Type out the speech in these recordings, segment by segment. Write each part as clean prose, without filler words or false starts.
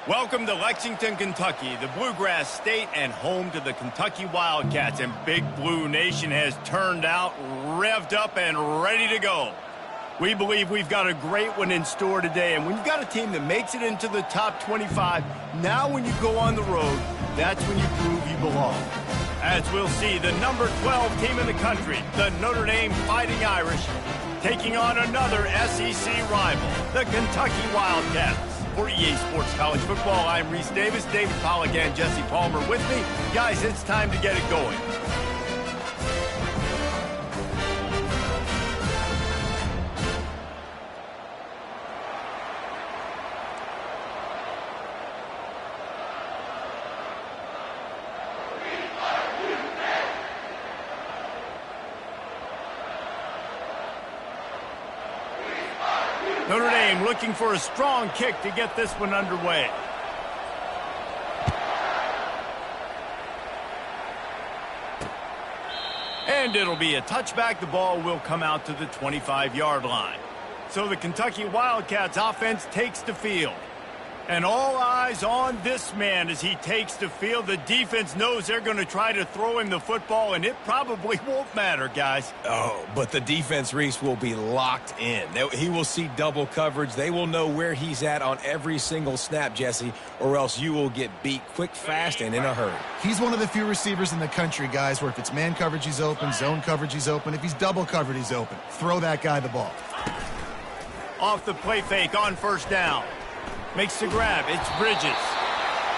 Welcome to Lexington, Kentucky, the Bluegrass State and home to the Kentucky Wildcats. And Big Blue Nation has turned out, revved up, and ready to go. We believe we've got a great one in store today. And when you've got a team that makes it into the top 25, now when you go on the road, that's when you prove you belong. As we'll see, the number 12 team in the country, the Notre Dame Fighting Irish, taking on another SEC rival, the Kentucky Wildcats. For EA Sports College Football, I'm Reese Davis, David Pollack, and Jesse Palmer with me. Guys, it's time to get it going. Notre Dame looking for a strong kick to get this one underway. And it'll be a touchback. The ball will come out to the 25-yard line. So the Kentucky Wildcats offense takes the field. And all eyes on this man as he takes the field. The defense knows they're going to try to throw him the football, and it probably won't matter, guys. Oh, but the defense, Reese, will be locked in. He will see double coverage. They will know where he's at on every single snap, Jesse, or else you will get beat quick, fast, and in a hurry. He's one of the few receivers in the country, guys, where if it's man coverage, he's open, zone coverage, he's open. If he's double covered, he's open. Throw that guy the ball. Off the play fake on first down. Makes the grab. It's Bridges.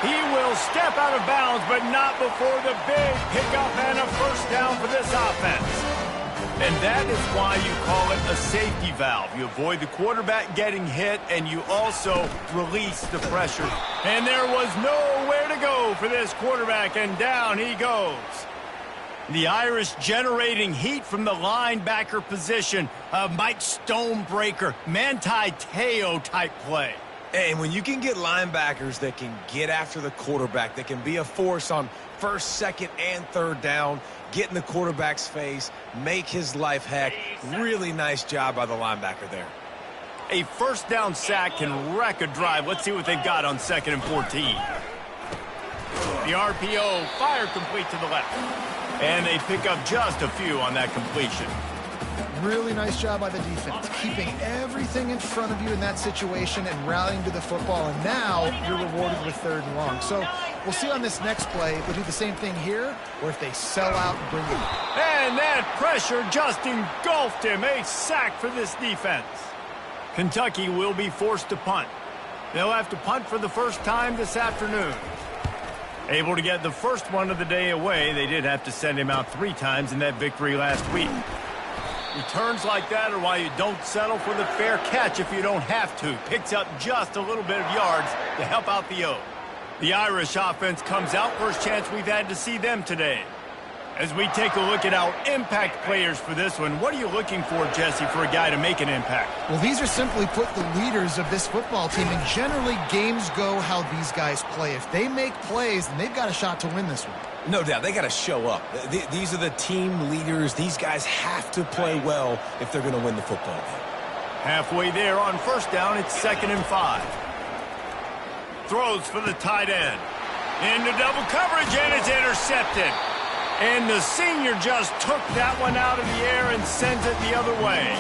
He will step out of bounds, but not before the big pickup and a first down for this offense. And that is why you call it a safety valve. You avoid the quarterback getting hit, and you also release the pressure. And there was nowhere to go for this quarterback, and down he goes. The Irish generating heat from the linebacker position. A Mike Stonebreaker, Manti Te'o type play. And when you can get linebackers that can get after the quarterback, that can be a force on first, second, and third down, get in the quarterback's face, make his life heck, really nice job by the linebacker there. A first down sack can wreck a drive. Let's see what they've got on 2nd and 14. The RPO, fire complete to the left. And they pick up just a few on that completion. Really nice job by the defense, keeping everything in front of you in that situation and rallying to the football. And now you're rewarded with 3rd and long. So we'll see on this next play if they do the same thing here or if they sell out and bring it. And that pressure just engulfed him. A sack for this defense. Kentucky will be forced to punt. They'll have to punt for the first time this afternoon. Able to get the first one of the day away. They did have to send him out 3 times in that victory last week. Returns like that are why you don't settle for the fair catch if you don't have to. Picks up just a little bit of yards to help out the O. The Irish offense comes out. First chance we've had to see them today. As we take a look at our impact players for this one, what are you looking for, Jesse, for a guy to make an impact? Well, these are simply put the leaders of this football team, and generally games go how these guys play. If they make plays, then they've got a shot to win this one. No doubt, they got to show up. These are the team leaders. These guys have to play well if they're going to win the football game. Halfway there on first down, it's 2nd and 5. Throws for the tight end. Into double coverage, and it's intercepted. And the senior just took that one out of the air and sends it the other way.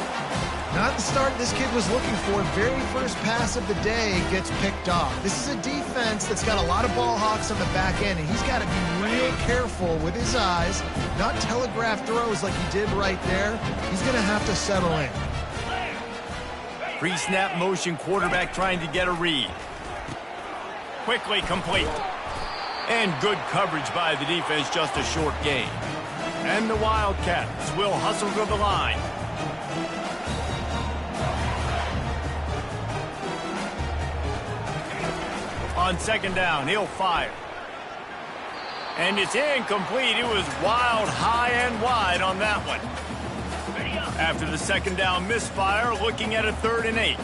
Not the start this kid was looking for. Very first pass of the day gets picked off. This is a defense that's got a lot of ball hawks on the back end, and he's got to be real careful with his eyes, not telegraph throws like he did right there. He's going to have to settle in. Pre-snap motion, quarterback trying to get a read. Quickly complete. And good coverage by the defense, just a short gain. And the Wildcats will hustle to the line. On 2nd down, he'll fire. And it's incomplete. It was wild, high and wide on that one. After the 2nd down misfire, looking at a 3rd and 8.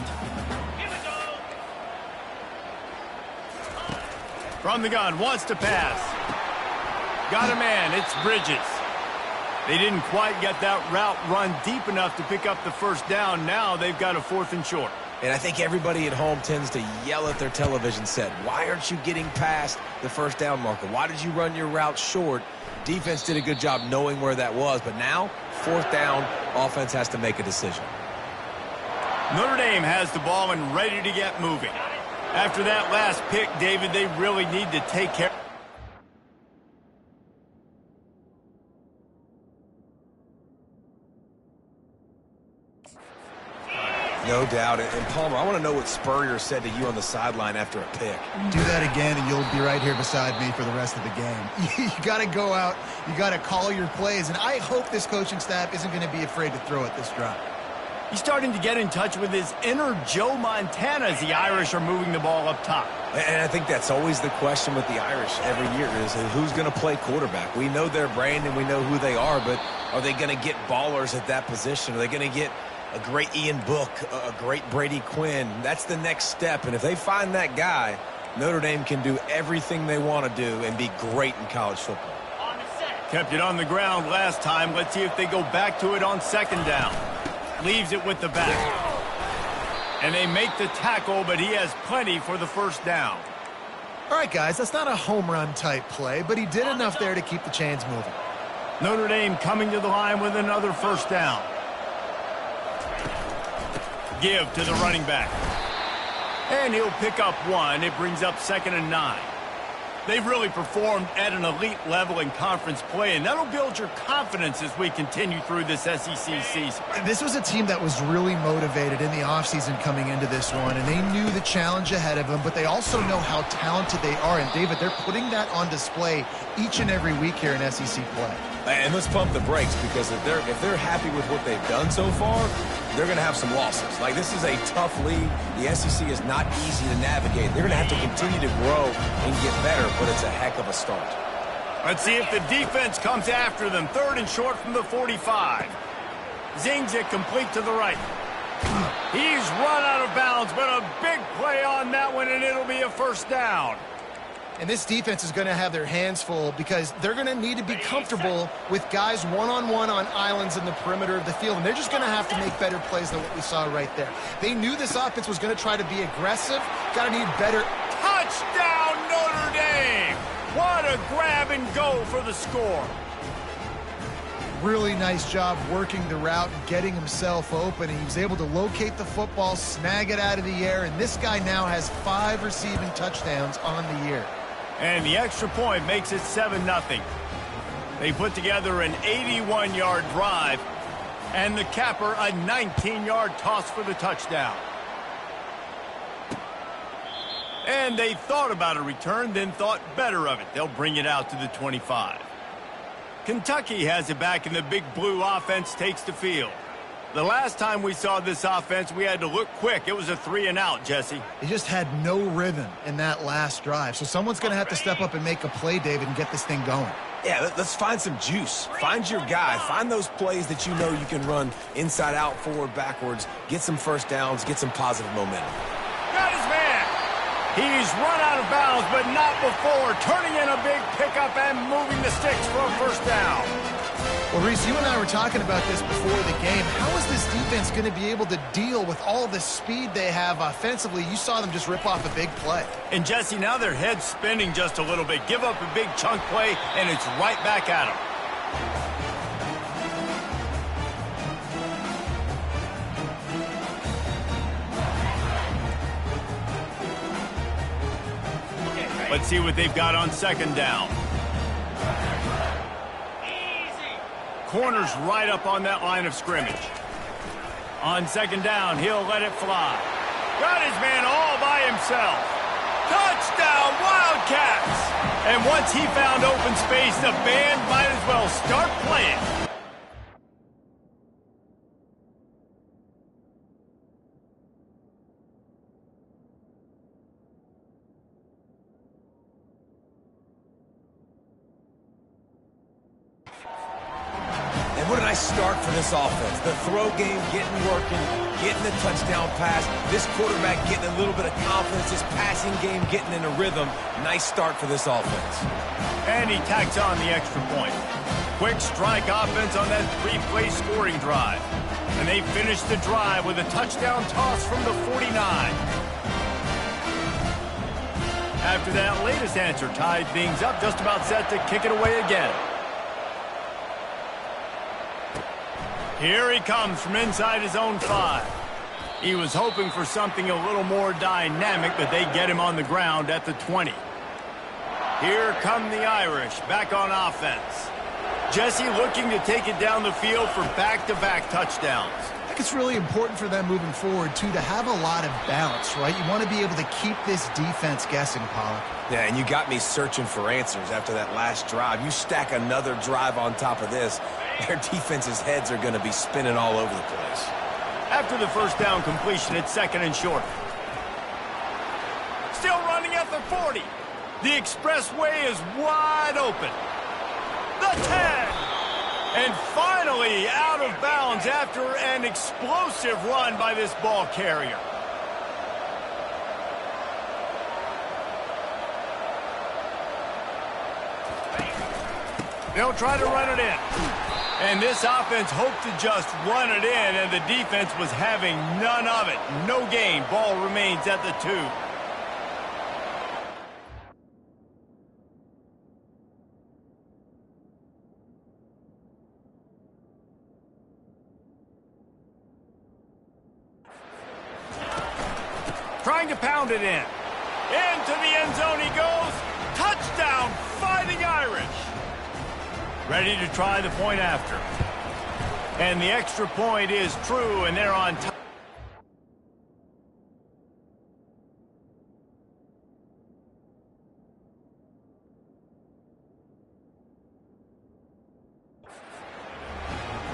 From the gun, wants to pass. Got a man, it's Bridges. They didn't quite get that route run deep enough to pick up the first down. Now they've got a 4th and short. And I think everybody at home tends to yell at their television set. Why aren't you getting past the first down marker? Why did you run your route short? Defense did a good job knowing where that was. But now, fourth down, offense has to make a decision. Notre Dame has the ball and ready to get moving. After that last pick, David, they really need to take care. No doubt. And Palmer, I want to know what Spurrier said to you on the sideline after a pick. Do that again, and you'll be right here beside me for the rest of the game. You got to go out. You got to call your plays. And I hope this coaching staff isn't going to be afraid to throw it this drive. He's starting to get in touch with his inner Joe Montana as the Irish are moving the ball up top. And I think that's always the question with the Irish every year is who's going to play quarterback. We know their brand and we know who they are, but are they going to get ballers at that position? Are they going to get a great Ian Book, a great Brady Quinn? That's the next step. And if they find that guy, Notre Dame can do everything they want to do and be great in college football. Kept it on the ground last time. Let's see if they go back to it on second down. Leaves it with the back. And they make the tackle, but he has plenty for the first down. All right, guys, that's not a home run type play, but he did enough there to keep the chains moving. Notre Dame coming to the line with another first down. Give to the running back. And he'll pick up one. It brings up 2nd and 9. They've really performed at an elite level in conference play, and that'll build your confidence as we continue through this SEC season. This was a team that was really motivated in the offseason coming into this one, and they knew the challenge ahead of them, but they also know how talented they are. And, David, they're putting that on display each and every week here in SEC play. And let's pump the brakes, because if they're happy with what they've done so far, they're going to have some losses. Like, this is a tough league. The SEC is not easy to navigate. They're going to have to continue to grow and get better, but it's a heck of a start. Let's see if the defense comes after them. 3rd and short from the 45. Zings it complete to the right. He's run out of bounds, but a big play on that one, and it'll be a first down. And this defense is going to have their hands full because they're going to need to be comfortable with guys one-on-one on islands in the perimeter of the field. And they're just going to have to make better plays than what we saw right there. They knew this offense was going to try to be aggressive. Got to need better. Touchdown, Notre Dame! What a grab and go for the score. Really nice job working the route and getting himself open. He was able to locate the football, snag it out of the air, and this guy now has 5 receiving touchdowns on the year. And the extra point makes it 7-0. They put together an 81-yard drive, and the capper a 19-yard toss for the touchdown. And they thought about a return, then thought better of it. They'll bring it out to the 25. Kentucky has it back, and the Big Blue offense takes the field. The last time we saw this offense, we had to look quick. It was a 3-and-out, Jesse. He just had no rhythm in that last drive. So someone's going to have to step up and make a play, David, and get this thing going. Yeah, let's find some juice. Find your guy. Find those plays that you know you can run inside out, forward, backwards, get some first downs, get some positive momentum. Got his man. He's run out of bounds, but not before. Turning in a big pickup and moving the sticks for a first down. Well, Reese, you and I were talking about this before the game. How is this defense going to be able to deal with all the speed they have offensively? You saw them just rip off a big play. And, Jesse, now their head's spinning just a little bit. Give up a big chunk play, and it's right back at them. Let's see what they've got on second down. Corner's right up on that line of scrimmage. On second down, he'll let it fly. Got his man all by himself. Touchdown, Wildcats! And once he found open space, the band might as well start playing. What a nice start for this offense. The throw game getting working, getting the touchdown pass. This quarterback getting a little bit of confidence. This passing game getting in a rhythm. Nice start for this offense. And he tacks on the extra point. Quick strike offense on that 3-play scoring drive. And they finish the drive with a touchdown toss from the 49. After that latest answer tied things up, just about set to kick it away again. Here he comes from inside his own 5. He was hoping for something a little more dynamic, but they get him on the ground at the 20. Here come the Irish, back on offense. Jesse looking to take it down the field for back-to-back touchdowns. I think it's really important for them moving forward, too, to have a lot of balance, right? You want to be able to keep this defense guessing, Pollack. Yeah, and you got me searching for answers after that last drive. You stack another drive on top of this, their defense's heads are going to be spinning all over the place. After the first down completion, it's 2nd and short. Still running at the 40. The expressway is wide open. The 10. And finally out of bounds after an explosive run by this ball carrier. They'll try to run it in. And this offense hoped to just run it in, and the defense was having none of it. No gain. Ball remains at the 2. Trying to pound it in. Into the end zone he goes. Touchdown, Fighting Irish. Ready to try the point after. And the extra point is true, and they're on top.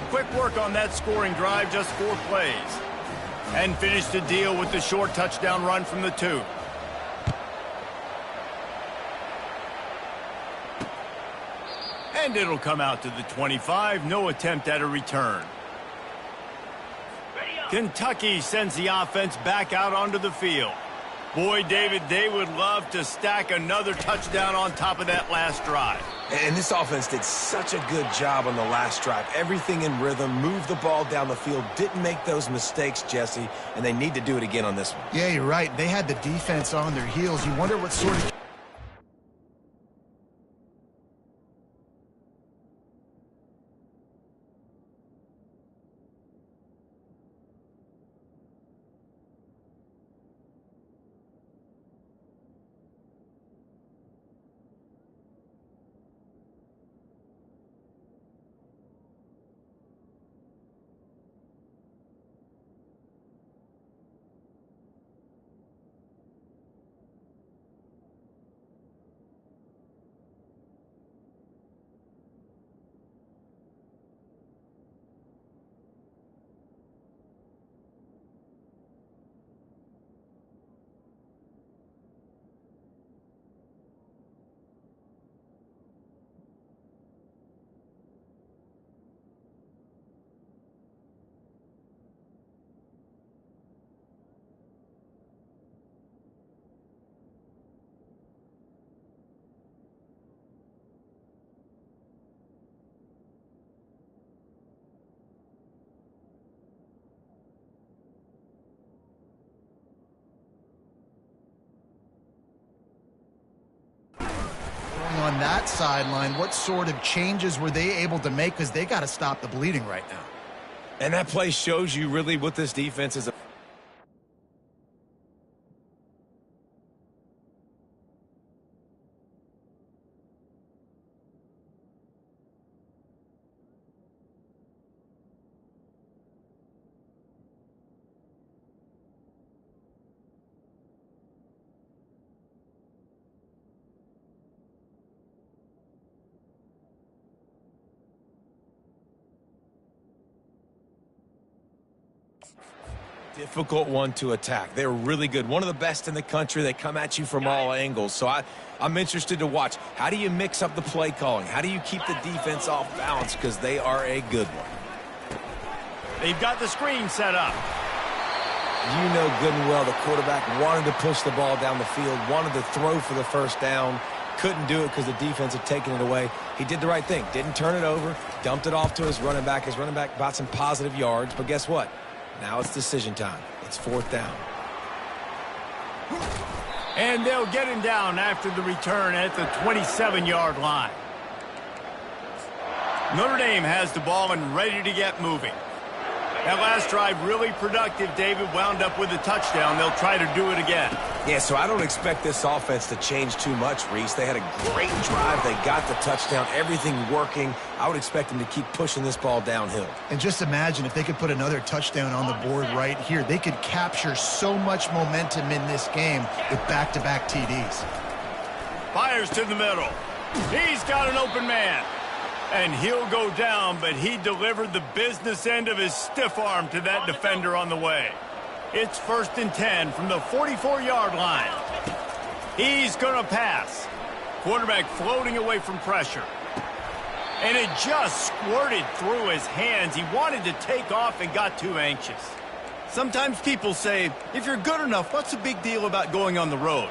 Quick work on that scoring drive, just 4 plays. And finish the deal with the short touchdown run from the 2. And it'll come out to the 25. No attempt at a return. Kentucky sends the offense back out onto the field. Boy, David, they would love to stack another touchdown on top of that last drive. And this offense did such a good job on the last drive. Everything in rhythm, moved the ball down the field, didn't make those mistakes, Jesse, and they need to do it again on this one. Yeah, you're right. They had the defense on their heels. You wonder what sort of... on that sideline, what sort of changes were they able to make? Because they got to stop the bleeding right now. And that play shows you really what this defense is. Difficult one to attack. They're really good. One of the best in the country. They come at you from all angles. So I'm interested to watch. How do you mix up the play calling? How do you keep the defense off balance? Because they are a good one. They've got the screen set up. You know good and well the quarterback wanted to push the ball down the field, wanted to throw for the first down. couldn't do it because the defense had taken it away. He did the right thing. Didn't turn it over. Dumped it off to his running back. His running back got some positive yards. But guess what? Now it's decision time. It's 4th down. And they'll get him down after the return at the 27-yard line. Notre Dame has the ball and ready to get moving. That last drive really productive. David wound up with a touchdown. They'll try to do it again. Yeah, so I don't expect this offense to change too much, Reese. They had a great drive. They got the touchdown. Everything working. I would expect them to keep pushing this ball downhill. And just imagine if they could put another touchdown on the board right here. They could capture so much momentum in this game with back-to-back TDs. Fires to the middle. He's got an open man. And he'll go down, but he delivered the business end of his stiff arm to that defender on the way. It's 1st and 10 from the 44-yard line. He's going to pass. Quarterback floating away from pressure. And it just squirted through his hands. He wanted to take off and got too anxious. Sometimes people say, if you're good enough, what's the big deal about going on the road?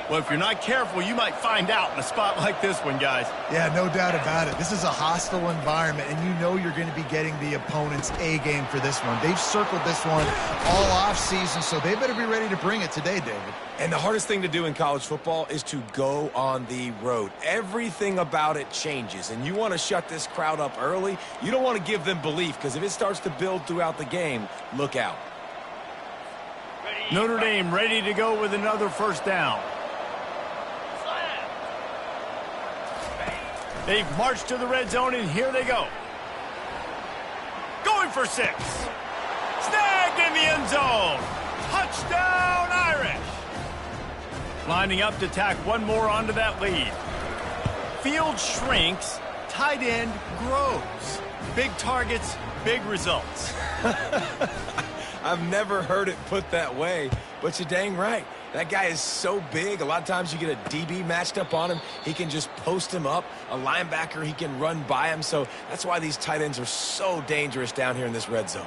Well, if you're not careful, you might find out in a spot like this one, guys. Yeah, no doubt about it. This is a hostile environment, and you know you're going to be getting the opponent's A game for this one. They've circled this one all offseason, so they better be ready to bring it today, David. And the hardest thing to do in college football is to go on the road. Everything about it changes, and you want to shut this crowd up early. You don't want to give them belief, because if it starts to build throughout the game, look out. Notre Dame ready to go with another 1st down. They've marched to the red zone, and here they go. Going for 6. Snagged in the end zone. Touchdown, Irish. Lining up to tack one more onto that lead. Field shrinks, tight end grows. Big targets, big results. I've never heard it put that way, but you're dang right. That guy is so big. A lot of times you get a DB matched up on him. He can just post him up. A linebacker, he can run by him. So that's why these tight ends are so dangerous down here in this red zone.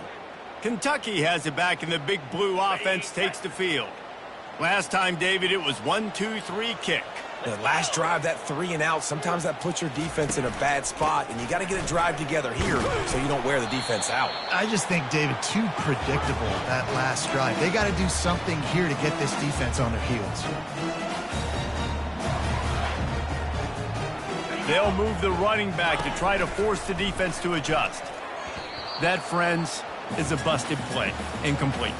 Kentucky has it back, and the Big Blue offense takes the field. Last time, David, it was 1-2-3 kick. The last drive, that 3 and out, sometimes that puts your defense in a bad spot, and you got to get a drive together here so you don't wear the defense out. I just think, David, too predictable that last drive. They got to do something here to get this defense on their heels. They'll move the running back to try to force the defense to adjust. That, friends, is a busted play. Incomplete.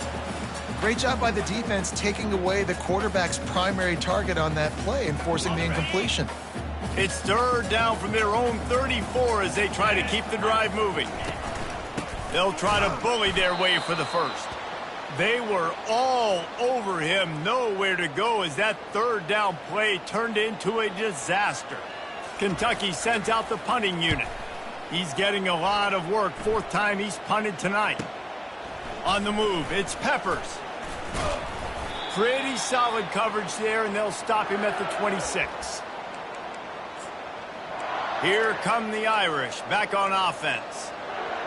Great job by the defense taking away the quarterback's primary target on that play and forcing the incompletion. It's 3rd down from their own 34 as they try to keep the drive moving. They'll try to bully their way for the 1st. They were all over him, nowhere to go as that 3rd down play turned into a disaster. Kentucky sends out the punting unit. He's getting a lot of work. 4th time he's punted tonight. On the move, it's Peppers. Pretty solid coverage there, and they'll stop him at the 26. Here come the Irish back on offense.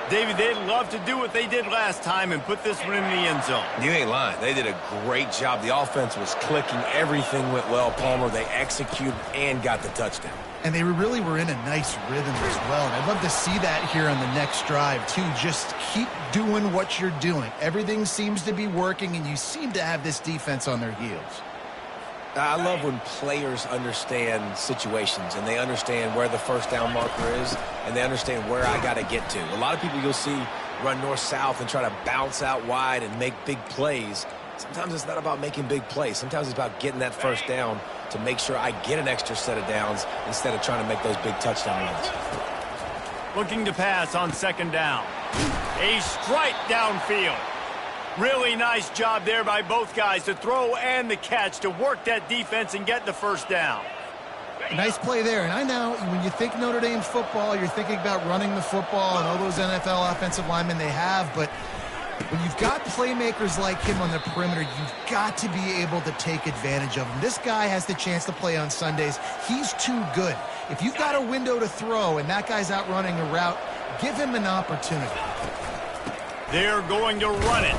David, they'd love to do what they did last time and put this one in the end zone. You ain't lying. They did a great job. The offense was clicking. Everything went well, Palmer. They executed and got the touchdown. And they really were in a nice rhythm as well. And I'd love to see that here on the next drive, too. Just keep doing what you're doing. Everything seems to be working, and you seem to have this defense on their heels. I love when players understand situations, and they understand where the 1st down marker is, and they understand where I got to get to. A lot of people you'll see run north-south and try to bounce out wide and make big plays. Sometimes it's not about making big plays. Sometimes it's about getting that 1st down to make sure I get an extra set of downs instead of trying to make those big touchdown runs. Looking to pass on 2nd down. A strike downfield. Really nice job there by both guys to throw and the catch to work that defense and get the 1st down. Nice play there. And I know when you think Notre Dame football, you're thinking about running the football and all those NFL offensive linemen they have, but when you've got playmakers like him on the perimeter, you've got to be able to take advantage of him. This guy has the chance to play on Sundays. He's too good. If you've got a window to throw and that guy's out running a route, give him an opportunity. They're going to run it.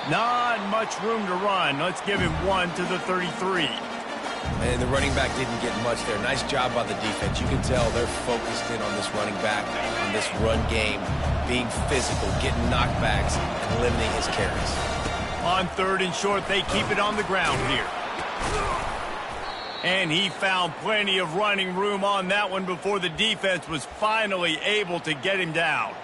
Not much room to run. Let's give him 1 to the 33. And the running back didn't get much there. Nice job by the defense. You can tell they're focused in on this running back, on this run game, being physical, getting knockbacks, and limiting his carries. On 3rd and short, they keep it on the ground here. And he found plenty of running room on that one before the defense was finally able to get him down.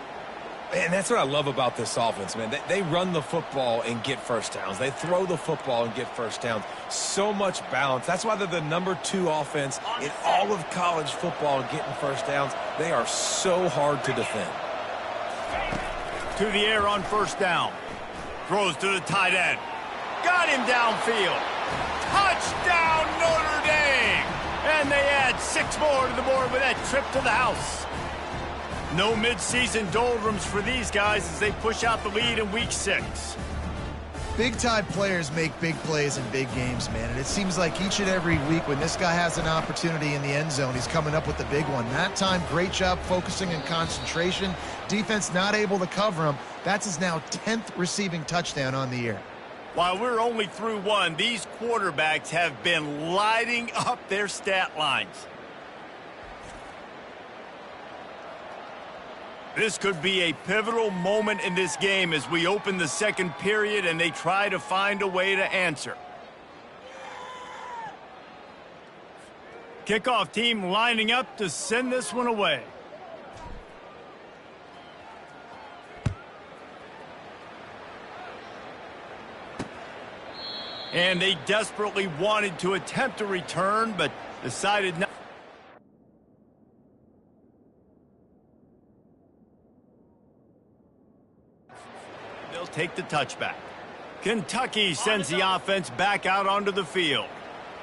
And that's what I love about this offense, man. They run the football and get first downs. They throw the football and get first downs. So much balance. That's why they're the #2 offense in all of college football getting first downs. They are so hard to defend. To the air on 1st down. Throws to the tight end. Got him downfield. Touchdown, Notre Dame! And they add 6 more to the board with that trip to the house. No midseason doldrums for these guys as they push out the lead in Week 6. Big-time players make big plays in big games, man. And it seems like each and every week when this guy has an opportunity in the end zone, he's coming up with the big one. That time, great job focusing and concentration. Defense not able to cover him. That's his now 10th receiving touchdown on the year. While we're only through one, these quarterbacks have been lighting up their stat lines. This could be a pivotal moment in this game as we open the 2nd period and they try to find a way to answer. Kickoff team lining up to send this one away. And they desperately wanted to attempt a return, but decided not. They'll take the touchback. Kentucky sends the offense back out onto the field.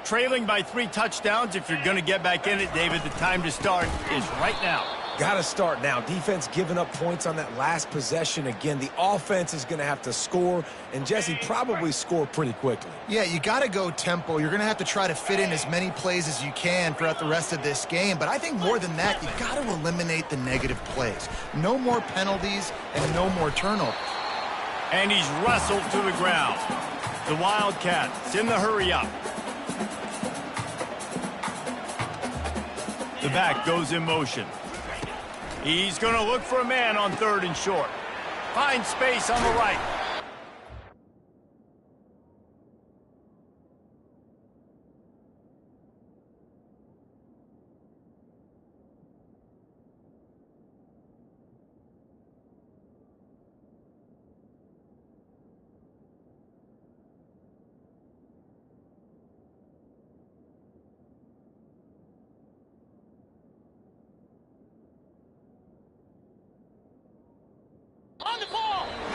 Trailing by 3 touchdowns. If you're going to get back in it, David, the time to start is right now. Got to start now. Defense giving up points on that last possession. Again, the offense is going to have to score, and Jesse probably score pretty quickly. Yeah, you got to go tempo. You're going to have to try to fit in as many plays as you can throughout the rest of this game. But I think more than that, you got to eliminate the negative plays. No more penalties and no more turnovers. And he's wrestled to the ground. The Wildcats in the hurry-up. The back goes in motion. He's going to look for a man on 3rd and short. Finds space on the right.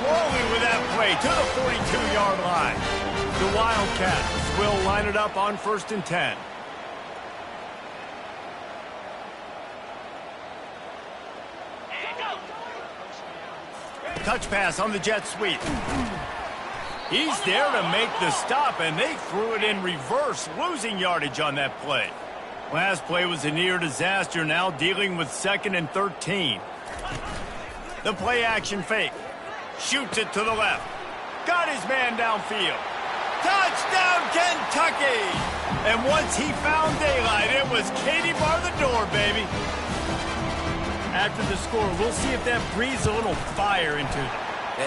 Rolling with that play to the 42-yard line. The Wildcats will line it up on 1st and 10. Touch pass on the jet sweep. He's there to make the stop, and they threw it in reverse, losing yardage on that play. Last play was a near disaster, now dealing with 2nd and 13. The play action fake. Shoots it to the left. Got his man downfield. Touchdown, Kentucky! And once he found daylight, it was Katie bar the door, baby. After the score, we'll see if that breathes a little fire into them.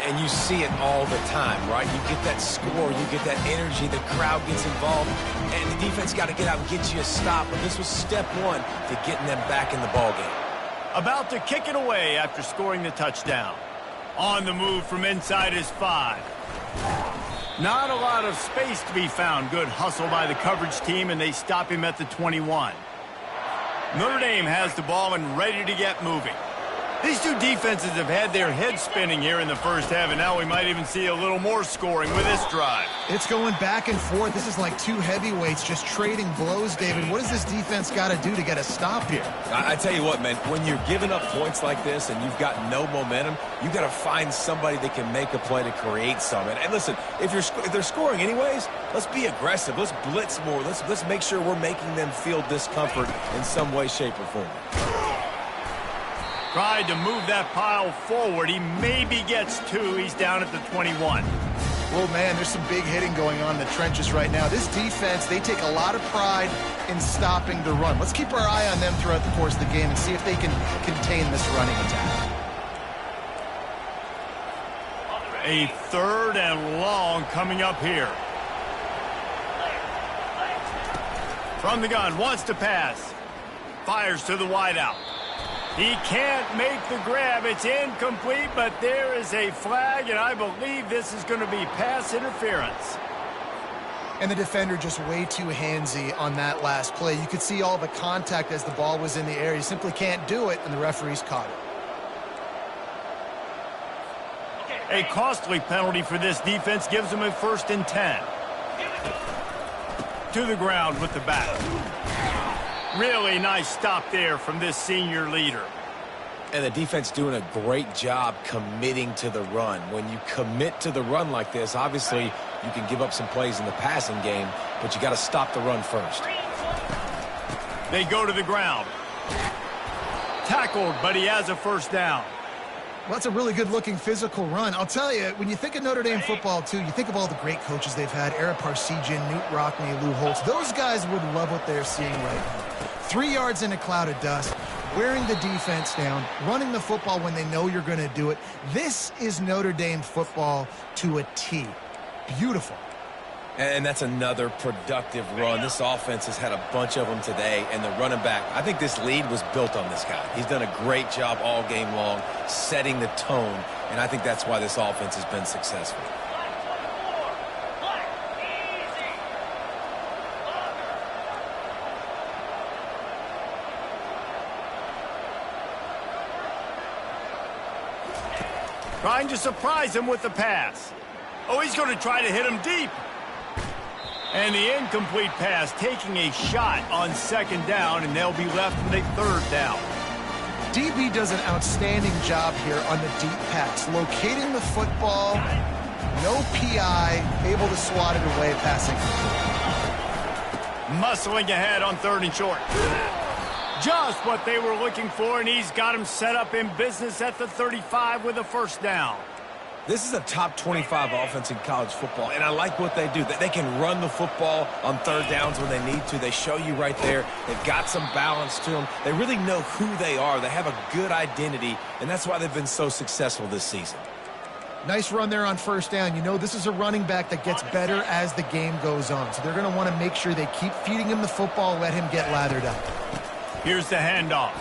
And you see it all the time, right? You get that score, you get that energy, the crowd gets involved, and the defense got to get out and get you a stop. But this was step 1 to getting them back in the ballgame. About to kick it away after scoring the touchdown. On the move from inside his 5. Not a lot of space to be found. Good hustle by the coverage team, and they stop him at the 21. Notre Dame has the ball and ready to get moving. These two defenses have had their heads spinning here in the first half, and now we might even see a little more scoring with this drive. It's going back and forth. This is like two heavyweights just trading blows, David. What does this defense got to do to get a stop here? I tell you what, man, when you're giving up points like this and you've got no momentum, you got to find somebody that can make a play to create some. And listen, if they're scoring anyways, let's be aggressive. Let's blitz more. Let's make sure we're making them feel discomfort in some way, shape, or form. Tried to move that pile forward. He maybe gets 2. He's down at the 21. Well, man, there's some big hitting going on in the trenches right now. This defense, they take a lot of pride in stopping the run. Let's keep our eye on them throughout the course of the game and see if they can contain this running attack. A 3rd and long coming up here. From the gun, wants to pass. Fires to the wideout. He can't make the grab. It's incomplete, but there is a flag, and I believe this is going to be pass interference. And the defender just way too handsy on that last play. You could see all the contact as the ball was in the air. He simply can't do it, and the referee's caught it. A costly penalty for this defense gives them a 1st and 10. To the ground with the bat. Really nice stop there from this senior leader. And the defense doing a great job committing to the run. When you commit to the run like this, obviously you can give up some plays in the passing game, but you got to stop the run first. They go to the ground. Tackled, but he has a 1st down. Well, that's a really good-looking physical run. I'll tell you, when you think of Notre Dame football, too, you think of all the great coaches they've had, Ara Parseghian, Newt Rockne, Lou Holtz. Those guys would love what they're seeing right now. 3 yards in a cloud of dust, wearing the defense down, running the football when they know you're going to do it. This is Notre Dame football to a T. Beautiful. And that's another productive run. This offense has had a bunch of them today, and the running back, I think this lead was built on this guy. He's done a great job all game long, setting the tone, and I think that's why this offense has been successful. Trying to surprise him with the pass. Oh, he's going to try to hit him deep. And the incomplete pass, taking a shot on 2nd down, and they'll be left with a 3rd down. DB does an outstanding job here on the deep pass, locating the football, no PI, able to swat it away, passing. Muscling ahead on 3rd and short. Just what they were looking for, and he's got him set up in business at the 35 with a 1st down. This is a top 25 offense in college football, and I like what they do. They can run the football on 3rd downs when they need to. They show you right there. They've got some balance to them. They really know who they are. They have a good identity, and that's why they've been so successful this season. Nice run there on 1st down. You know, this is a running back that gets better as the game goes on, so they're going to want to make sure they keep feeding him the football, let him get lathered up. Here's the handoff.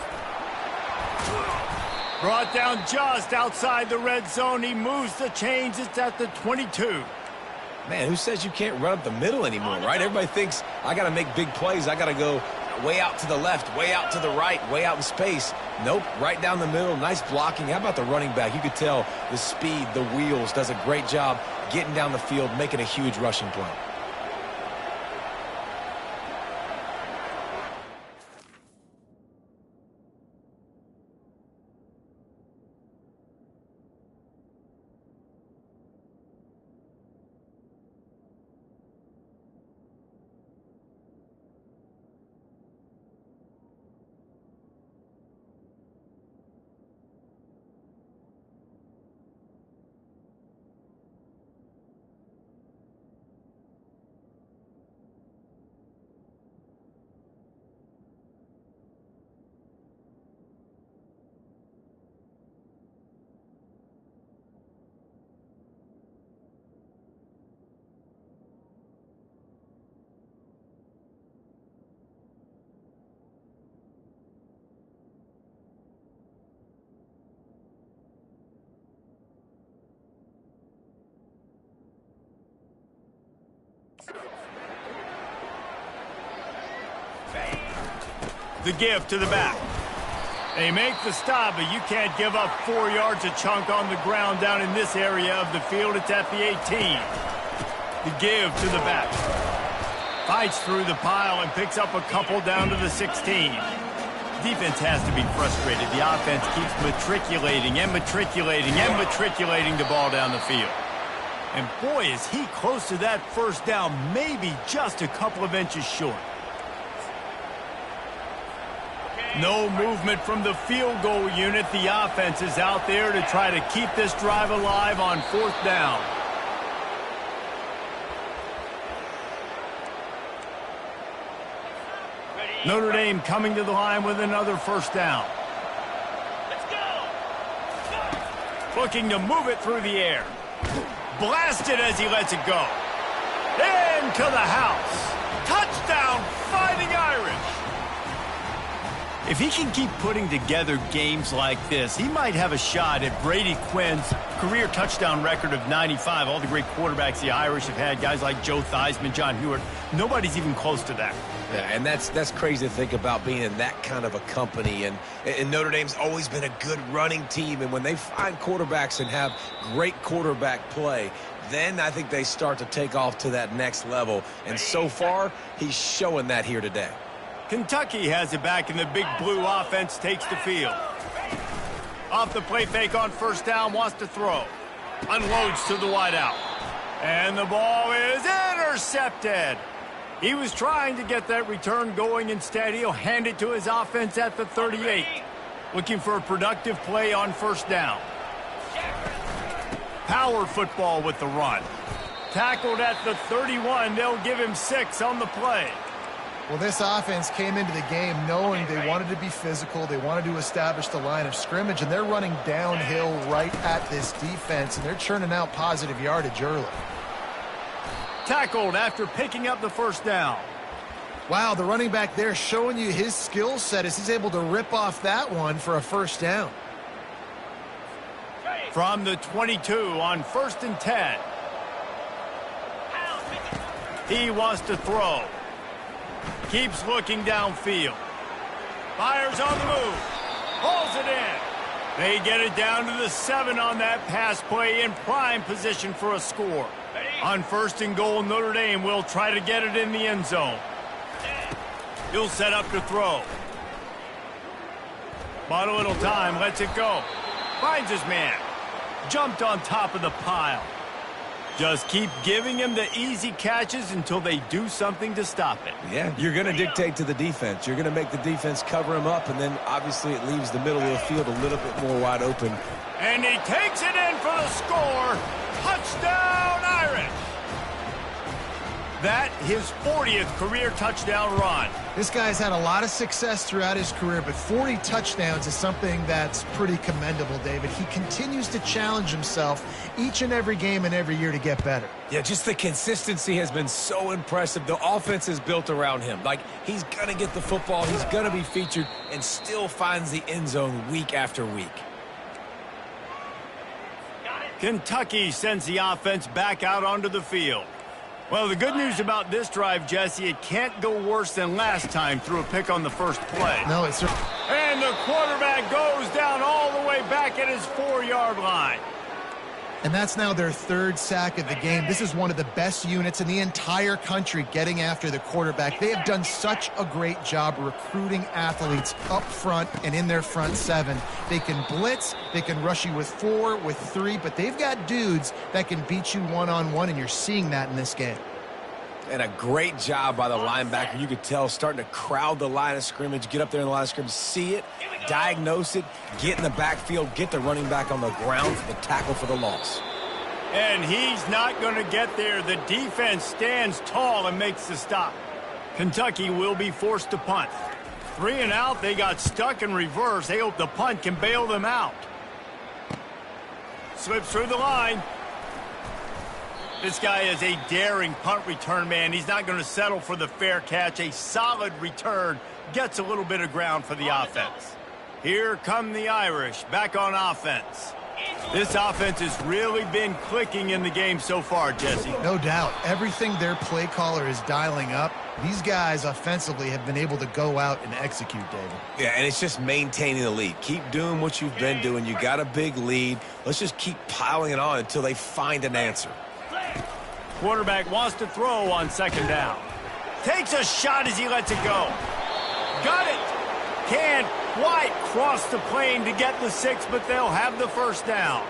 Brought down just outside the red zone. He moves the chains. It's at the 22. Man, who says you can't run up the middle anymore, right? Everybody thinks, I got to make big plays. I got to go way out to the left, way out to the right, way out in space. Nope, right down the middle. Nice blocking. How about the running back? You could tell the speed, the wheels, does a great job getting down the field, making a huge rushing play. The give to the back. They make the stop, but you can't give up 4 yards a chunk on the ground down in this area of the field. It's at the 18. The give to the back. Fights through the pile and picks up a couple down to the 16. Defense has to be frustrated. The offense keeps matriculating and matriculating and matriculating the ball down the field. And boy, is he close to that 1st down, maybe just a couple of inches short. No movement from the field goal unit. The offense is out there to try to keep this drive alive on 4th down. Notre Dame coming to the line with another first down. Looking to move it through the air. Blasted as he lets it go. Into the house. Touchdown, Fighting Irish. If he can keep putting together games like this, he might have a shot at Brady Quinn's career touchdown record of 95. All the great quarterbacks the Irish have had, guys like Joe Theismann, John Hewitt, nobody's even close to that. Yeah, and that's crazy to think about being in that kind of a company. And Notre Dame's always been a good running team. And when they find quarterbacks and have great quarterback play, then I think they start to take off to that next level. And so far, he's showing that here today. Kentucky has it back, and the Big Blue offense takes the field. Off the play fake on first down, wants to throw. Unloads to the wideout. And the ball is intercepted. He was trying to get that return going. Instead, he'll hand it to his offense at the 38. Looking for a productive play on first down. Power football with the run. Tackled at the 31. They'll give him 6 on the play. Well, this offense came into the game knowing they wanted to be physical. They wanted to establish the line of scrimmage, and they're running downhill right at this defense, and they're churning out positive yardage early. Tackled after picking up the first down. Wow, the running back there showing you his skill set as he's able to rip off that one for a first down. From the 22 on 1st and 10. He wants to throw. Keeps looking downfield. Fires on the move. Pulls it in. They get it down to the 7 on that pass play, in prime position for a score. On 1st and goal, Notre Dame will try to get it in the end zone. He'll set up to throw. Bought a little time, lets it go. Finds his man. Jumped on top of the pile. Just keep giving him the easy catches until they do something to stop it. Yeah, you're going to dictate to the defense. You're going to make the defense cover him up, and then obviously it leaves the middle of the field a little bit more wide open. And he takes it in for the score. Touchdown, Irish. That, his 40th career touchdown run. This guy's had a lot of success throughout his career, but 40 touchdowns is something that's pretty commendable, David. He continues to challenge himself each and every game and every year to get better. Yeah, just the consistency has been so impressive. The offense is built around him. Like, he's going to get the football, he's going to be featured, and still finds the end zone week after week. Kentucky sends the offense back out onto the field. Well, the good news about this drive, Jesse, it can't go worse than last time through a pick on the first play. No, it's... And the quarterback goes down all the way back at his 4-yard line. And that's now their 3rd sack of the game. This is one of the best units in the entire country getting after the quarterback. They have done such a great job recruiting athletes up front and in their front 7. They can blitz, they can rush you with 4, with 3, but they've got dudes that can beat you one-on-one, and you're seeing that in this game. And a great job by the linebacker. You could tell, starting to crowd the line of scrimmage, get up there in the line of scrimmage, see it, diagnose it, get in the backfield, get the running back on the ground for the tackle for the loss. And he's not going to get there. The defense stands tall and makes the stop. Kentucky will be forced to punt. 3 and out, they got stuck in reverse. They hope the punt can bail them out. Slips through the line. This guy is a daring punt return man. He's not going to settle for the fair catch. A solid return gets a little bit of ground for the offense. Here come the Irish back on offense. This offense has really been clicking in the game so far, Jesse. No doubt. Everything their play caller is dialing up, these guys offensively have been able to go out and execute, David. Yeah, and it's just maintaining the lead. Keep doing what you've been doing. You got a big lead. Let's just keep piling it on until they find an answer. Quarterback wants to throw on 2nd down. Takes a shot as he lets it go. Got it. Can't quite cross the plane to get the 6, but they'll have the first down.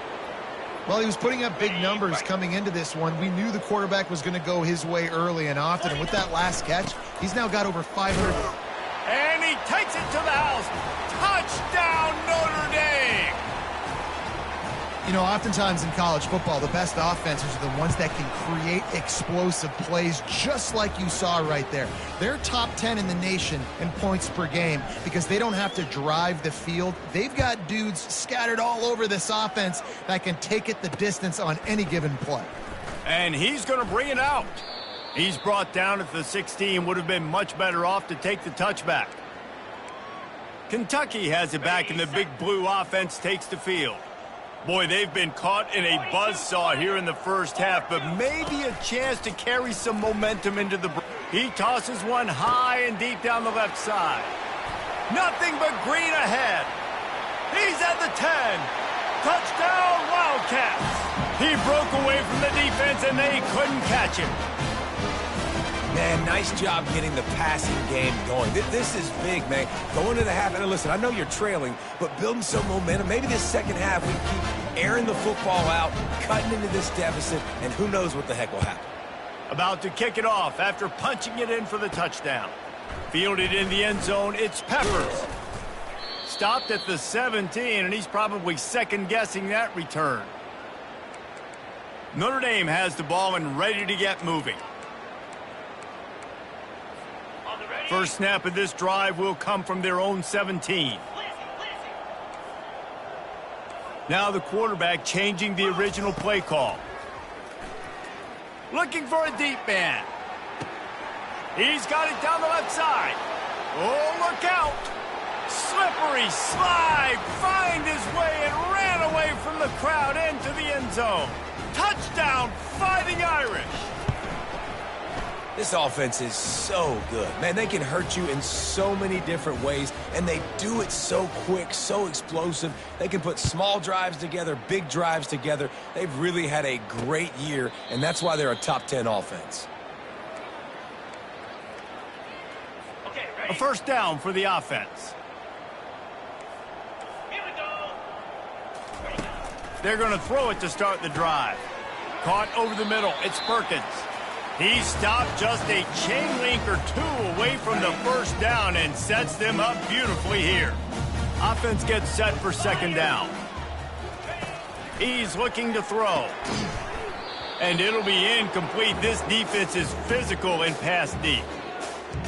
Well, he was putting up big numbers coming into this one. We knew the quarterback was going to go his way early and often, and with that last catch, he's now got over 500. And he takes it to the house. Touchdown, Notre Dame! You know, oftentimes in college football, the best offenses are the ones that can create explosive plays, just like you saw right there. They're top 10 in the nation in points per game because they don't have to drive the field. They've got dudes scattered all over this offense that can take it the distance on any given play. And he's going to bring it out. He's brought down at the 16, would have been much better off to take the touchback. Kentucky has it back, and the Big Blue offense takes the field. Boy, they've been caught in a buzzsaw here in the first half, but maybe a chance to carry some momentum into the... He tosses one high and deep down the left side. Nothing but green ahead. He's at the 10. Touchdown, Wildcats. He broke away from the defense, and they couldn't catch him. Man, nice job getting the passing game going. This is big, man. Going to the half, and listen, I know you're trailing, but building some momentum. Maybe this second half we keep airing the football out, cutting into this deficit, and who knows what the heck will happen. About to kick it off after punching it in for the touchdown. Fielded in the end zone, it's Peppers. Stopped at the 17, and he's probably second-guessing that return. Notre Dame has the ball and ready to get moving. First snap of this drive will come from their own 17. Now the quarterback changing the original play call. Looking for a deep man. He's got it down the left side. Oh, look out. Slippery slide. Find his way and ran away from the crowd into the end zone. Touchdown, Fighting Irish. This offense is so good. Man, they can hurt you in so many different ways, and they do it so quick, so explosive. They can put small drives together, big drives together. They've really had a great year, and that's why they're a top 10 offense. A first down for the offense. They're going to throw it to start the drive. Caught over the middle. It's Perkins. He stopped just a chain link or two away from the first down and sets them up beautifully here. Offense gets set for second down. He's looking to throw. And it'll be incomplete. This defense is physical and pass deep.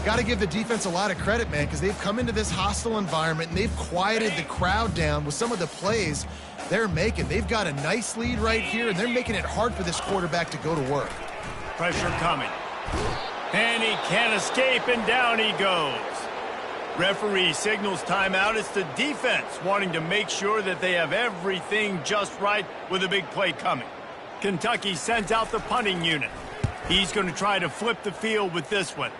Got to give the defense a lot of credit, man, because they've come into this hostile environment and they've quieted the crowd down with some of the plays they're making. They've got a nice lead right here, and they're making it hard for this quarterback to go to work. Pressure coming. And he can't escape, and down he goes. Referee signals timeout. It's the defense wanting to make sure that they have everything just right with a big play coming. Kentucky sends out the punting unit. He's going to try to flip the field with this one.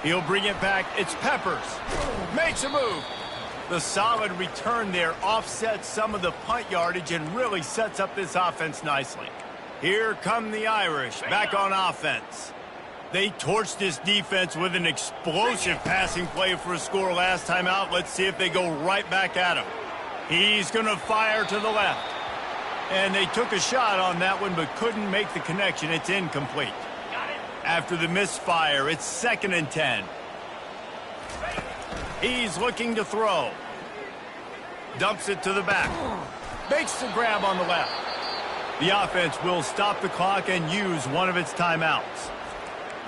He'll bring it back. It's Peppers. Makes a move. The solid return there offsets some of the punt yardage and really sets up this offense nicely. Here come the Irish, back on offense. They torched this defense with an explosive passing play for a score last time out. Let's see if they go right back at him. He's going to fire to the left. And they took a shot on that one but couldn't make the connection. It's incomplete. After the misfire, it's 2nd and 10. He's looking to throw. Dumps it to the back. Makes the grab on the left. The offense will stop the clock and use one of its timeouts.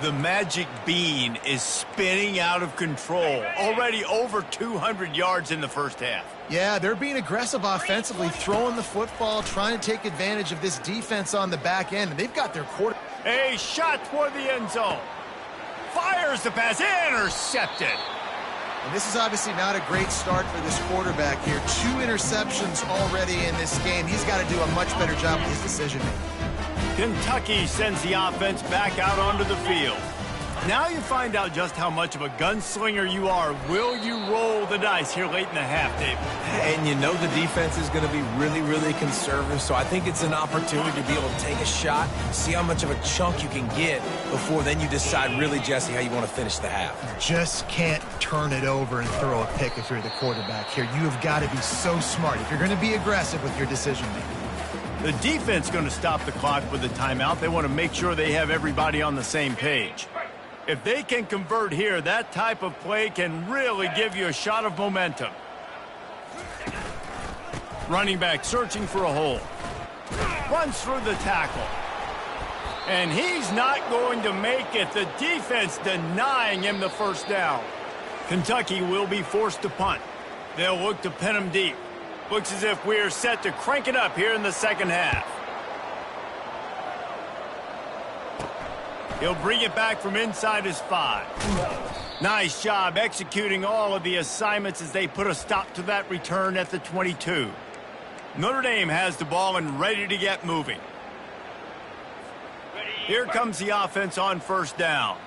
The magic bean is spinning out of control. Already over 200 yards in the first half. Yeah, they're being aggressive offensively, throwing the football, trying to take advantage of this defense on the back end. And they've got their quarter. A shot toward the end zone. Fires the pass. Intercepted. And this is obviously not a great start for this quarterback here. 2 interceptions already in this game. He's got to do a much better job with his decision-making. Kentucky sends the offense back out onto the field. Now you find out just how much of a gunslinger you are. Will you roll the dice here late in the half, David? And you know the defense is going to be really, really conservative, so I think it's an opportunity to be able to take a shot, see how much of a chunk you can get before then you decide really, Jesse, how you want to finish the half. Just can't turn it over and throw a pick if you're the quarterback here. You have got to be so smart if you're going to be aggressive with your decision-making. The defense going to stop the clock with a timeout. They want to make sure they have everybody on the same page. If they can convert here, that type of play can really give you a shot of momentum. Running back searching for a hole. Runs through the tackle. And he's not going to make it. The defense denying him the first down. Kentucky will be forced to punt. They'll look to pin him deep. Looks as if we're set to crank it up here in the second half. He'll bring it back from inside his 5. Nice job executing all of the assignments as they put a stop to that return at the 22. Notre Dame has the ball and ready to get moving. Here comes the offense on first down.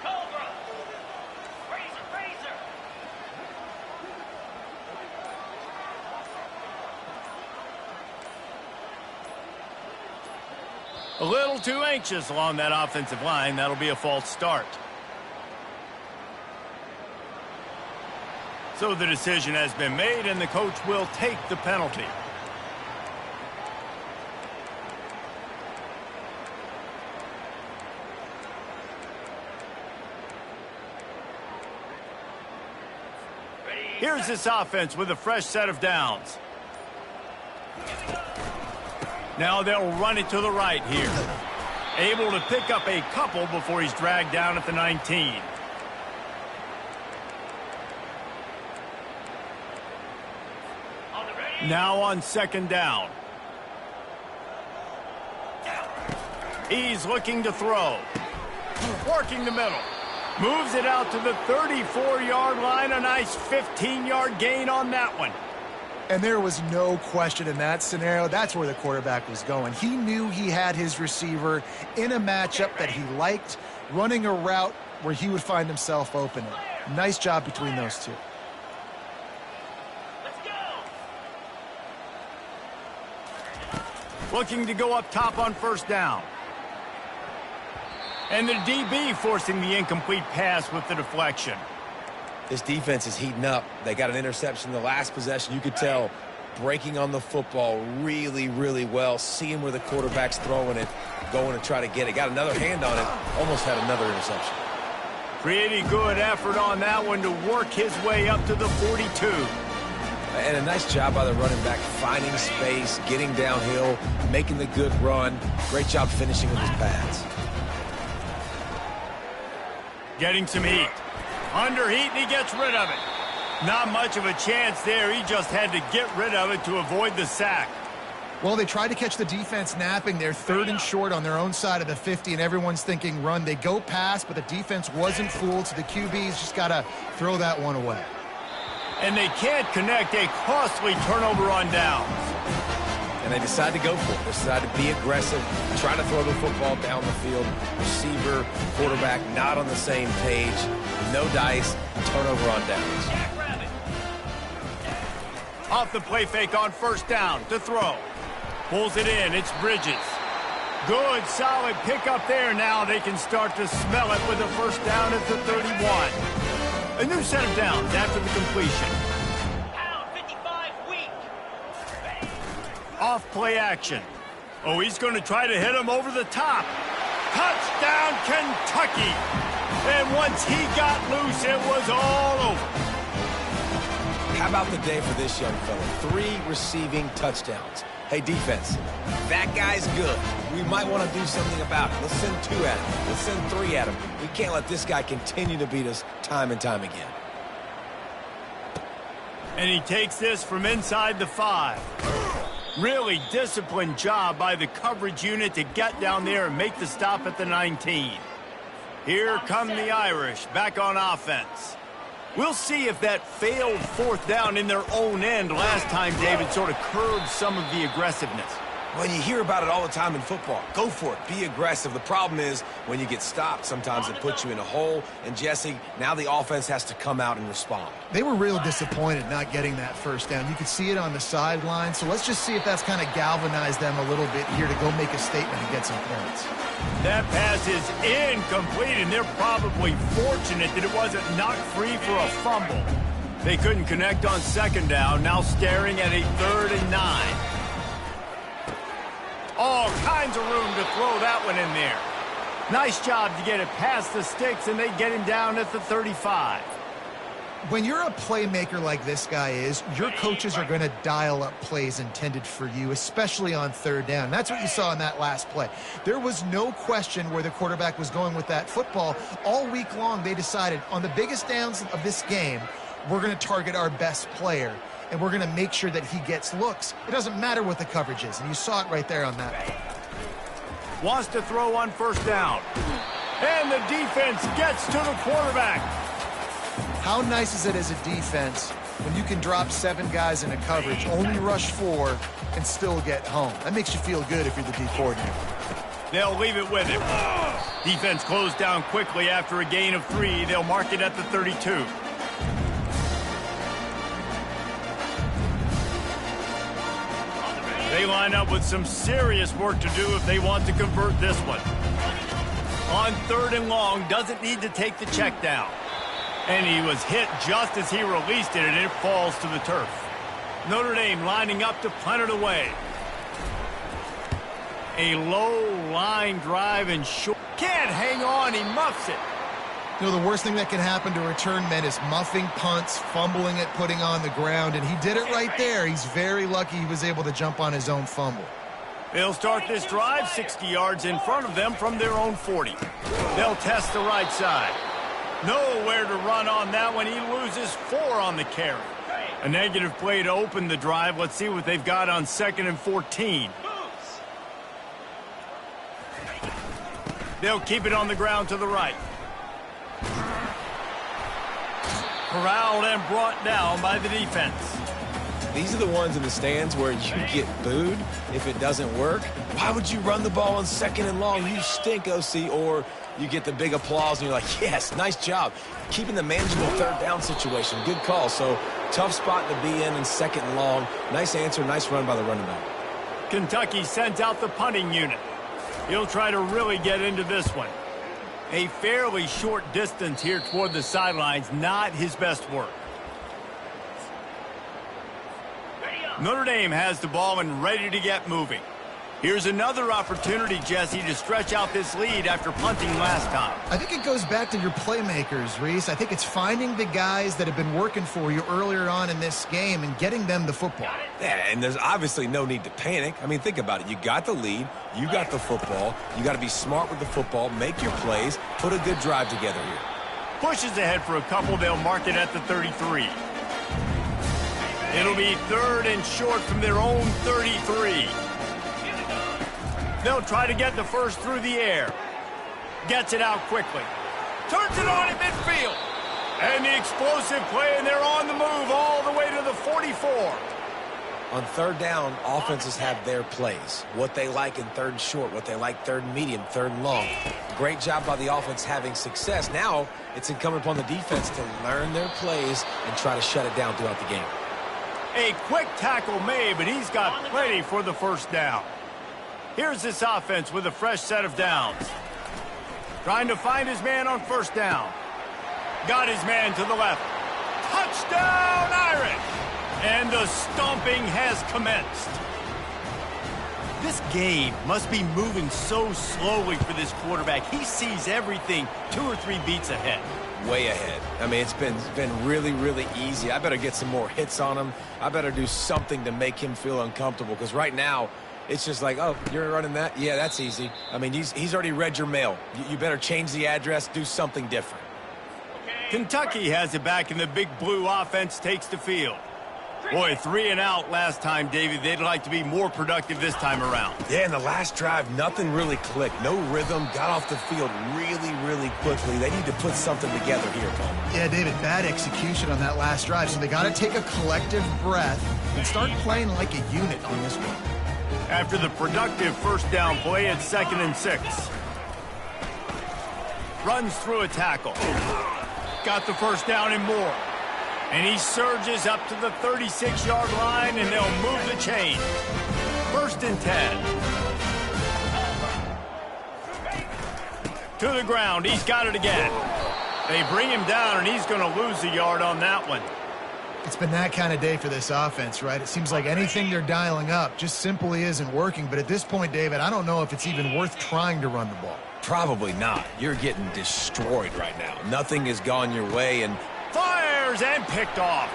Cobra. Razor. A little too anxious along that offensive line. That'll be a false start. So the decision has been made, and the coach will take the penalty. Here's this offense with a fresh set of downs. Now they'll run it to the right here. Able to pick up a couple before he's dragged down at the 19. Now on second down. He's looking to throw. Working the middle. Moves it out to the 34-yard line. A nice 15-yard gain on that one. And there was no question in that scenario. That's where the quarterback was going. He knew he had his receiver in a matchup that he liked, running a route where he would find himself open. Nice job between those two. Looking to go up top on first down. And the DB forcing the incomplete pass with the deflection. This defense is heating up. They got an interception in the last possession. You could tell breaking on the football really, really well. Seeing where the quarterback's throwing it, going to try to get it. Got another hand on it. Almost had another interception. Pretty good effort on that one to work his way up to the 42. And a nice job by the running back, finding space, getting downhill, making the good run. Great job finishing with his pads. Getting some heat. Under heat, and he gets rid of it. Not much of a chance there. He just had to get rid of it to avoid the sack. Well, they tried to catch the defense napping. They're 3rd and short on their own side of the 50, and everyone's thinking run. They go pass, but the defense wasn't fooled, so the QB's just got to throw that one away. And they can't connect. A costly turnover on downs. And they decide to go for it. They decide to be aggressive, try to throw the football down the field. Receiver, quarterback, not on the same page. No dice, turnover on downs. Off the play fake on first down to throw. Pulls it in. It's Bridges. Good, solid pickup there. Now they can start to smell it with a first down at the 31. A new set of downs after the completion. Off play action. Oh, he's going to try to hit him over the top. Touchdown, Kentucky. And once he got loose, it was all over. How about the day for this young fella? 3 receiving touchdowns. Hey, defense, that guy's good. We might want to do something about it. Let's send 2 at him. Let's send 3 at him. We can't let this guy continue to beat us time and time again. And he takes this from inside the 5. Really disciplined job by the coverage unit to get down there and make the stop at the 19. Here come the Irish back on offense. We'll see if that failed 4th down in their own end last time, David, sort of curbed some of the aggressiveness. Well, you hear about it all the time in football. Go for it. Be aggressive. The problem is when you get stopped, sometimes it puts you in a hole. And, Jesse, now the offense has to come out and respond. They were real disappointed not getting that first down. You could see it on the sideline. So let's just see if that's kind of galvanized them a little bit here to go make a statement and get some points. That pass is incomplete, and they're probably fortunate that it wasn't knocked free for a fumble. They couldn't connect on second down, now staring at a 3rd and 9. All kinds of room to throw that one in there. Nice job to get it past the sticks, and they get him down at the 35. When you're a playmaker like this guy is, your coaches are going to dial up plays intended for you, especially on third down. That's what you saw in that last play. There was no question where the quarterback was going with that football. All week long, they decided on the biggest downs of this game, we're going to target our best player, and we're going to make sure that he gets looks. It doesn't matter what the coverage is, and you saw it right there on that play. Wants to throw on first down. And the defense gets to the quarterback. How nice is it as a defense when you can drop 7 guys in a coverage, only rush 4, and still get home? That makes you feel good if you're the D coordinator. They'll leave it with him. Defense closed down quickly after a gain of 3. They'll mark it at the 32. They line up with some serious work to do if they want to convert this one. On third and long, doesn't need to take the check down. And he was hit just as he released it, and it falls to the turf. Notre Dame lining up to punt it away. A low line drive and short. Can't hang on, he muffs it. You know, the worst thing that can happen to return men is muffing punts, fumbling it, putting on the ground, and he did it right there. He's very lucky he was able to jump on his own fumble. They'll start this drive 60 yards in front of them from their own 40. They'll test the right side. Nowhere to run on that one. He loses 4 on the carry. A negative play to open the drive. Let's see what they've got on 2nd and 14. They'll keep it on the ground to the right. Corralled and brought down by the defense. These are the ones in the stands where you get booed if it doesn't work. Why would you run the ball on 2nd and long? You stink, OC. Or you get the big applause and you're like, yes, nice job. Keeping the manageable third down situation. Good call. So tough spot to be in 2nd and long. Nice answer, nice run by the running back. Kentucky sends out the punting unit. He'll try to really get into this one. A fairly short distance here toward the sidelines, not his best work. Notre Dame has the ball and ready to get moving. Here's another opportunity, Jesse, to stretch out this lead after punting last time. I think it goes back to your playmakers, Reese. I think it's finding the guys that have been working for you earlier on in this game and getting them the football. Yeah, and there's obviously no need to panic. I mean, think about it. You got the lead. You got the football. You got to be smart with the football, make your plays, put a good drive together here. Pushes ahead for a couple. They'll mark it at the 33. It'll be 3rd and short from their own 33. They'll try to get the first through the air. Gets it out quickly. Turns it on in midfield. And the explosive play, and they're on the move all the way to the 44. On 3rd down, offenses have their plays. What they like in 3rd and short, what they like 3rd and medium, 3rd and long. Great job by the offense having success. Now it's incumbent upon the defense to learn their plays and try to shut it down throughout the game. A quick tackle made, but he's got plenty for the first down. Here's this offense with a fresh set of downs. Trying to find his man on first down. Got his man to the left. Touchdown, Irish! And the stomping has commenced. This game must be moving so slowly for this quarterback. He sees everything 2 or 3 beats ahead. Way ahead. I mean, it's been really, really easy. I better get some more hits on him. I better do something to make him feel uncomfortable, because right now it's just like, oh, you're running that? Yeah, that's easy. I mean, he's already read your mail. You better change the address, do something different. Kentucky has it back, and the big blue offense takes the field. Boy, 3 and out last time, David. They'd like to be more productive this time around. Yeah, in the last drive, nothing really clicked. No rhythm, got off the field really, really quickly. They need to put something together here, Paul. Yeah, David, bad execution on that last drive. So they got to take a collective breath and start playing like a unit on this one. After the productive first down play, it's 2nd and 6. Runs through a tackle. Got the first down and more. And he surges up to the 36-yard line, and they'll move the chain. 1st and 10. To the ground. He's got it again. They bring him down, and he's going to lose a yard on that one. It's been that kind of day for this offense, right? It seems like anything they're dialing up just simply isn't working. But at this point, David, I don't know if it's even worth trying to run the ball. Probably not. You're getting destroyed right now. Nothing has gone your way, and Fires and picked off.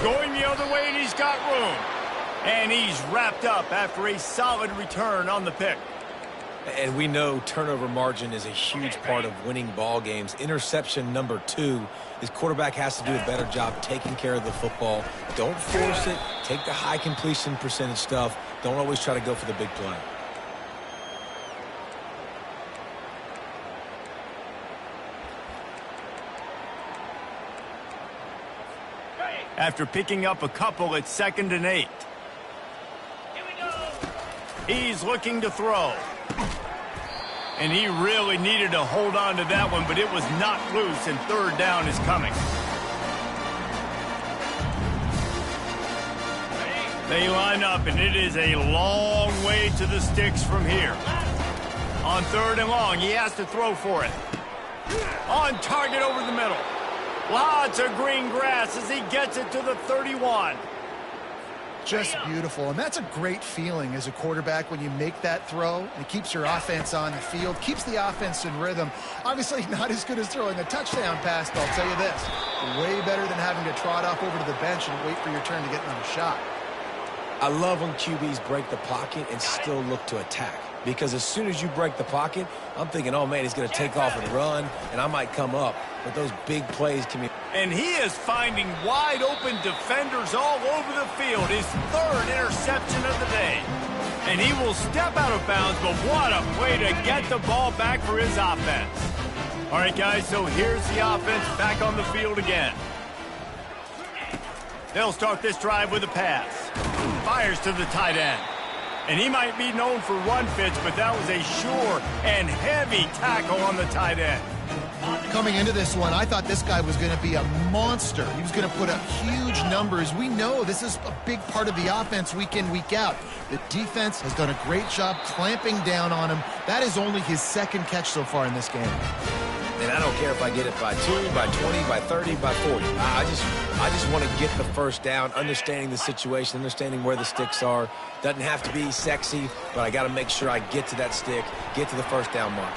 Going the other way, and he's got room. And he's wrapped up after a solid return on the pick. And we know turnover margin is a huge part of winning ball games. Interception number 2. His quarterback has to do a better job taking care of the football. Don't force it. Take the high completion percentage stuff. Don't always try to go for the big play. After picking up a couple, it's 2nd and 8. He's looking to throw. And he really needed to hold on to that one, but it was not loose, and 3rd down is coming. They line up, and it is a long way to the sticks from here. On 3rd and long, he has to throw for it. On target over the middle. Lots of green grass as he gets it to the 31. Just beautiful, and that's a great feeling as a quarterback when you make that throw. It keeps your offense on the field, keeps the offense in rhythm. Obviously not as good as throwing a touchdown pass, but I'll tell you this, way better than having to trot off over to the bench and wait for your turn to get another shot. I love when QBs break the pocket and still look to attack. Because as soon as you break the pocket, I'm thinking, oh, man, he's going to take off and run, and I might come up. But those big plays can be... And he is finding wide-open defenders all over the field. His 3rd interception of the day. And he will step out of bounds, but what a play to get the ball back for his offense. All right, guys, so here's the offense back on the field again. They'll start this drive with a pass. Fires to the tight end. And he might be known for run fits, but that was a sure and heavy tackle on the tight end. Coming into this one, I thought this guy was going to be a monster. He was going to put up huge numbers. We know this is a big part of the offense week in, week out. The defense has done a great job clamping down on him. That is only his 2nd catch so far in this game. And I don't care if I get it by 2, by 20, by 30, by 40. I just want to get the 1st down, understanding the situation, understanding where the sticks are. Doesn't have to be sexy, but I got to make sure I get to that stick, get to the 1st down mark.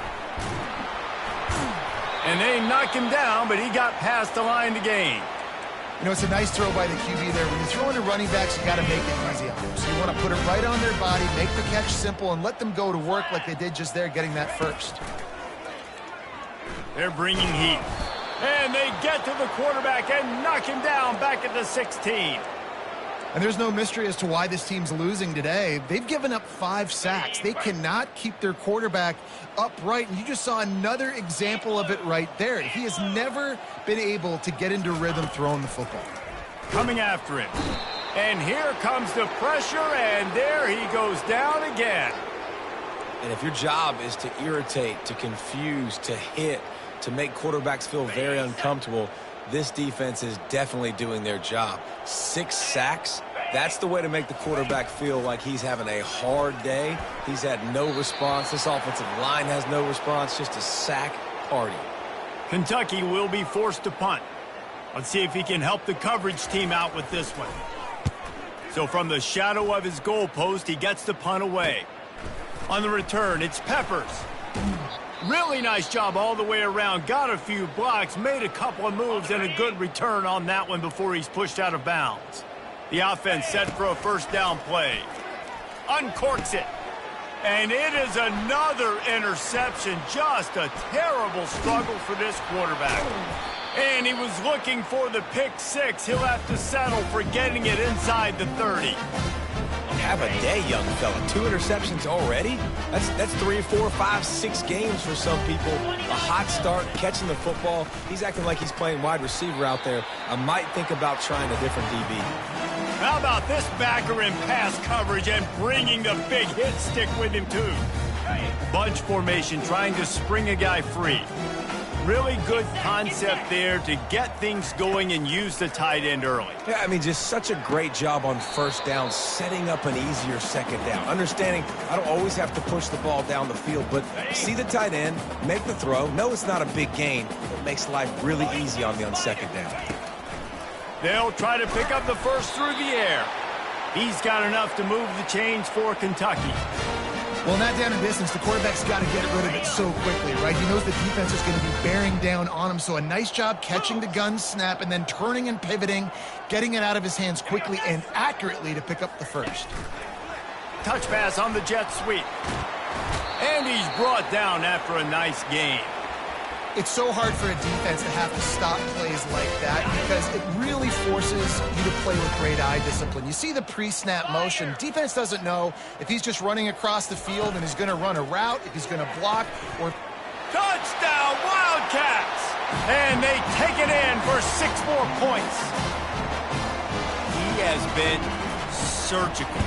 And they knock him down, but he got past the line to gain. You know, it's a nice throw by the QB there. When you're throwing to running backs, you got to make it easy on them. So you want to put it right on their body, make the catch simple, and let them go to work like they did just there, getting that 1st. They're bringing heat. And they get to the quarterback and knock him down back at the 16. And there's no mystery as to why this team's losing today. They've given up 5 sacks. They cannot keep their quarterback upright. And you just saw another example of it right there. He has never been able to get into rhythm throwing the football. Coming after him. And here comes the pressure, and there he goes down again. And if your job is to irritate, to confuse, to hit, to make quarterbacks feel very uncomfortable, this defense is definitely doing their job. 6 sacks, that's the way to make the quarterback feel like he's having a hard day. He's had no response. This offensive line has no response, just a sack party. Kentucky will be forced to punt. Let's see if he can help the coverage team out with this one. So from the shadow of his goalpost, he gets the punt away. On the return, it's Peppers. Really nice job all the way around. Got a few blocks, made a couple of moves, and a good return on that one before he's pushed out of bounds. The offense set for a 1st down play. Uncorks it. And it is another interception. Just a terrible struggle for this quarterback. And he was looking for the pick 6. He'll have to settle for getting it inside the 30. Have a day, young fella. 2 interceptions already? That's 3, 4, 5, 6 games for some people. A hot start, catching the football. He's acting like he's playing wide receiver out there. I might think about trying a different DB. How about this backer in pass coverage and bringing the big hit stick with him, too? Bunch formation, trying to spring a guy free. Really good concept there to get things going and use the tight end early. Yeah, I mean, just such a great job on 1st down, setting up an easier 2nd down. Understanding I don't always have to push the ball down the field, but see the tight end, make the throw. No, it's not a big gain. It makes life really easy on me on 2nd down. They'll try to pick up the 1st through the air. He's got enough to move the chains for Kentucky. Well, in that down and distance, the quarterback's got to get rid of it so quickly, right? He knows the defense is going to be bearing down on him. So a nice job catching the gun snap and then turning and pivoting, getting it out of his hands quickly and accurately to pick up the first. Touch pass on the jet sweep. And he's brought down after a nice gain. It's so hard for a defense to have to stop plays like that because it really forces you to play with great eye discipline. You see the pre-snap motion. Defense doesn't know if he's just running across the field and he's going to run a route, if he's going to block, or... Touchdown, Wildcats! And they take it in for 6 more points. He has been surgical.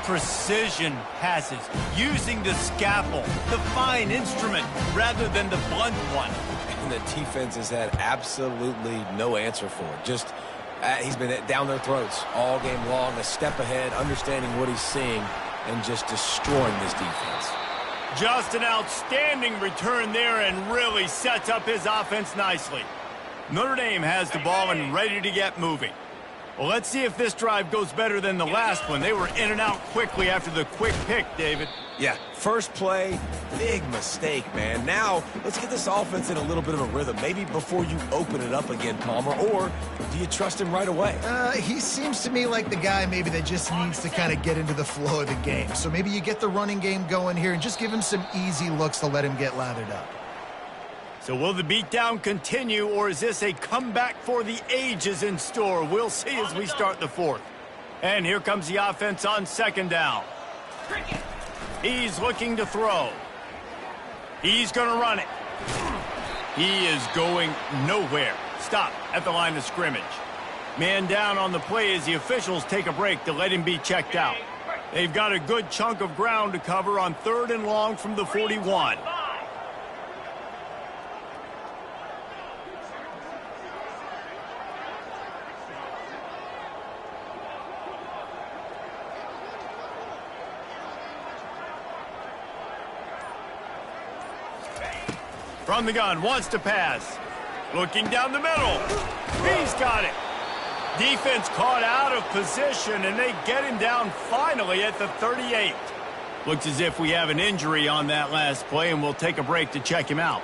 Precision passes, using the scalpel, the fine instrument, rather than the blunt one. And the defense has had absolutely no answer for it. Just, he's been down their throats all game long, a step ahead, understanding what he's seeing, and just destroying this defense. Just an outstanding return there and really sets up his offense nicely. Notre Dame has the ball and ready to get moving. Well, let's see if this drive goes better than the last one. They were in and out quickly after the quick pick, David. Yeah, first play, big mistake, man. Now, let's get this offense in a little bit of a rhythm. Maybe before you open it up again, Palmer, or do you trust him right away? He seems to me like the guy maybe that just needs to kind of get into the flow of the game. So maybe you get the running game going here and just give him some easy looks to let him get lathered up. So will the beatdown continue, or is this a comeback for the ages in store? We'll see as we start the fourth. And here comes the offense on second down. He's looking to throw. He's going to run it. He is going nowhere. Stop at the line of scrimmage. Man down on the play as the officials take a break to let him be checked out. They've got a good chunk of ground to cover on 3rd and long from the 41. From the gun, wants to pass. Looking down the middle. He's got it. Defense caught out of position, and they get him down finally at the 38. Looks as if we have an injury on that last play, and we'll take a break to check him out.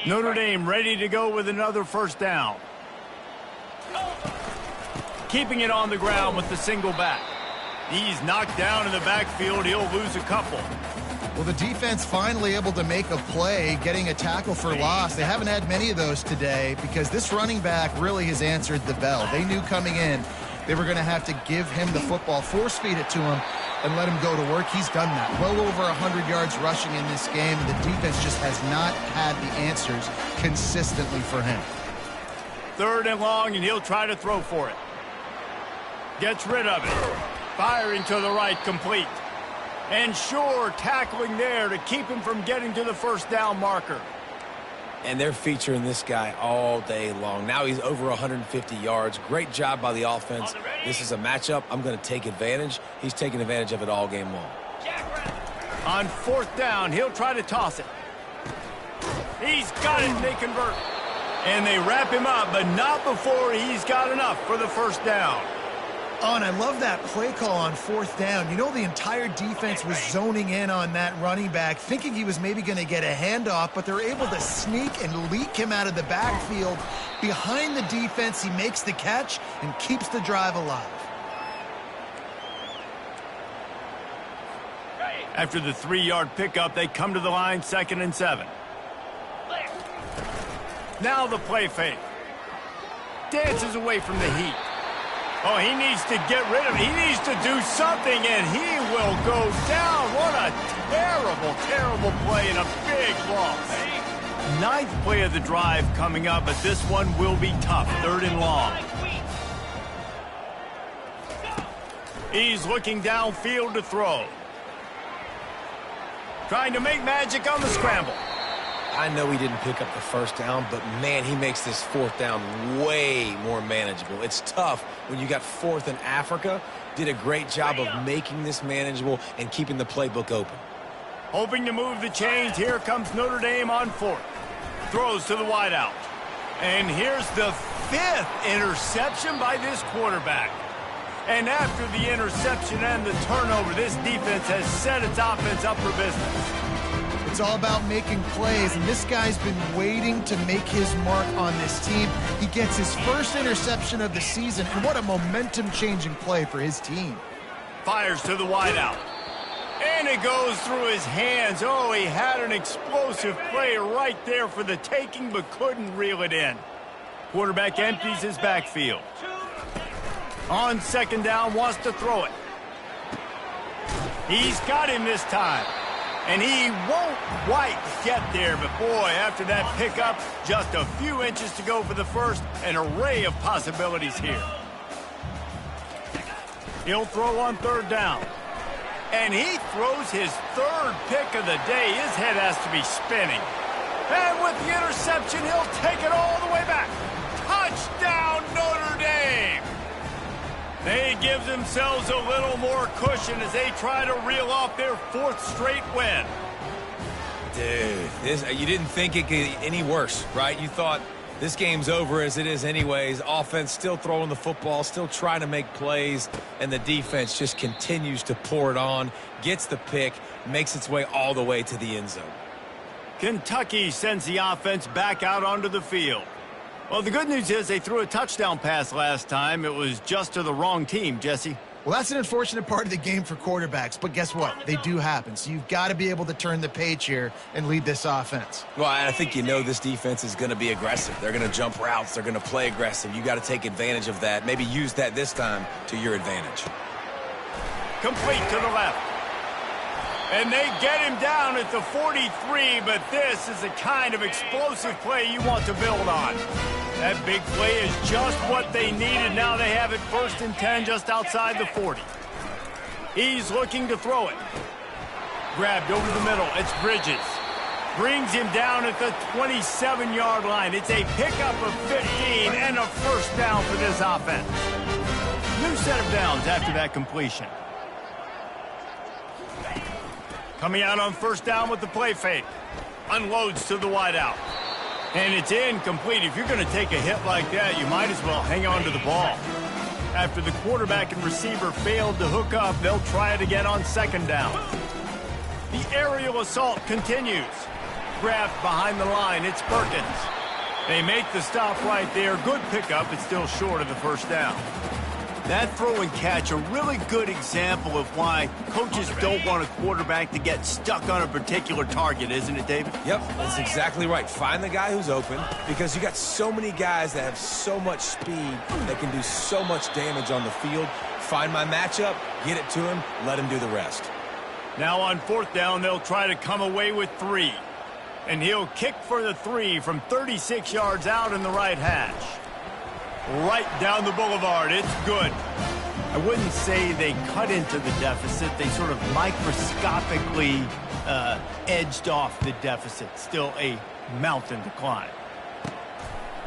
Notre Dame ready to go with another first down. Keeping it on the ground with the single back. He's knocked down in the backfield. He'll lose a couple. Well, the defense finally able to make a play, getting a tackle for loss. They haven't had many of those today because this running back really has answered the bell. They knew coming in they were going to have to give him the football, force feed it to him, and let him go to work. He's done that. Well over 100 yards rushing in this game. The defense just has not had the answers consistently for him. 3rd and long, and he'll try to throw for it. Gets rid of it. Firing to the right, complete. And sure, tackling there to keep him from getting to the first down marker. And they're featuring this guy all day long. Now he's over 150 yards. Great job by the offense. This is a matchup. I'm going to take advantage. He's taking advantage of it all game long. On 4th down, he'll try to toss it. He's got it, and they convert. And they wrap him up, but not before he's got enough for the first down. Oh, and I love that play call on 4th down. You know, the entire defense was zoning in on that running back, thinking he was maybe going to get a handoff, but they're able to sneak and leak him out of the backfield. Behind the defense, he makes the catch and keeps the drive alive. After the 3-yard pickup, they come to the line, 2nd and 7. Now the play fake. Dances away from the heat. Oh, he needs to get rid of it. He needs to do something, and he will go down. What a terrible, terrible play and a big loss. 9th play of the drive coming up, but this one will be tough. 3rd and long. He's looking downfield to throw. Trying to make magic on the scramble. I know he didn't pick up the first down, but, man, he makes this fourth down way more manageable. It's tough when you got fourth in Africa. Did a great job of making this manageable and keeping the playbook open. Hoping to move the chains, here comes Notre Dame on fourth. Throws to the wideout. And here's the 5th interception by this quarterback. And after the interception and the turnover, this defense has set its offense up for business. It's all about making plays, and this guy's been waiting to make his mark on this team. He gets his first interception of the season, and what a momentum-changing play for his team. Fires to the wideout. And it goes through his hands. Oh, he had an explosive play right there for the taking, but couldn't reel it in. Quarterback empties his backfield. On second down, wants to throw it. He's got him this time. And he won't quite get there, but boy, after that pickup, just a few inches to go for the first. An array of possibilities here. He'll throw on third down. And he throws his 3rd pick of the day. His head has to be spinning. And with the interception, he'll take it all the way back. Touchdown, Notre Dame! They give themselves a little more cushion as they try to reel off their 4th straight win. Dude, you didn't think it could get any worse, right? You thought this game's over as it is anyways. Offense still throwing the football, still trying to make plays, and the defense just continues to pour it on, gets the pick, makes its way all the way to the end zone. Kentucky sends the offense back out onto the field. Well, the good news is they threw a touchdown pass last time. It was just to the wrong team, Jesse. Well, that's an unfortunate part of the game for quarterbacks, but guess what? They do happen, so you've got to be able to turn the page here and lead this offense. Well, I think you know this defense is going to be aggressive. They're going to jump routes. They're going to play aggressive. You got to take advantage of that. Maybe use that this time to your advantage. Complete to the left. And they get him down at the 43, but this is the kind of explosive play you want to build on. That big play is just what they needed. Now they have it 1st and 10 just outside the 40. He's looking to throw it. Grabbed over the middle. It's Bridges. Brings him down at the 27-yard line. It's a pickup of 15 and a first down for this offense. New set of downs after that completion. Coming out on first down with the play fake. Unloads to the wideout. And it's incomplete. If you're going to take a hit like that, you might as well hang on to the ball. After the quarterback and receiver failed to hook up, they'll try it again on second down. The aerial assault continues. Grabbed behind the line. It's Perkins. They make the stop right there. Good pickup. It's still short of the first down. That throw and catch, a really good example of why coaches don't want a quarterback to get stuck on a particular target, isn't it, David? Yep, that's exactly right. Find the guy who's open, because you got so many guys that have so much speed that can do so much damage on the field. Find my matchup, get it to him, let him do the rest. Now on fourth down, they'll try to come away with 3. And he'll kick for the 3 from 36 yards out in the right hash. Right down the boulevard. It's good. I wouldn't say they cut into the deficit. They sort of microscopically edged off the deficit. Still a mountain to climb.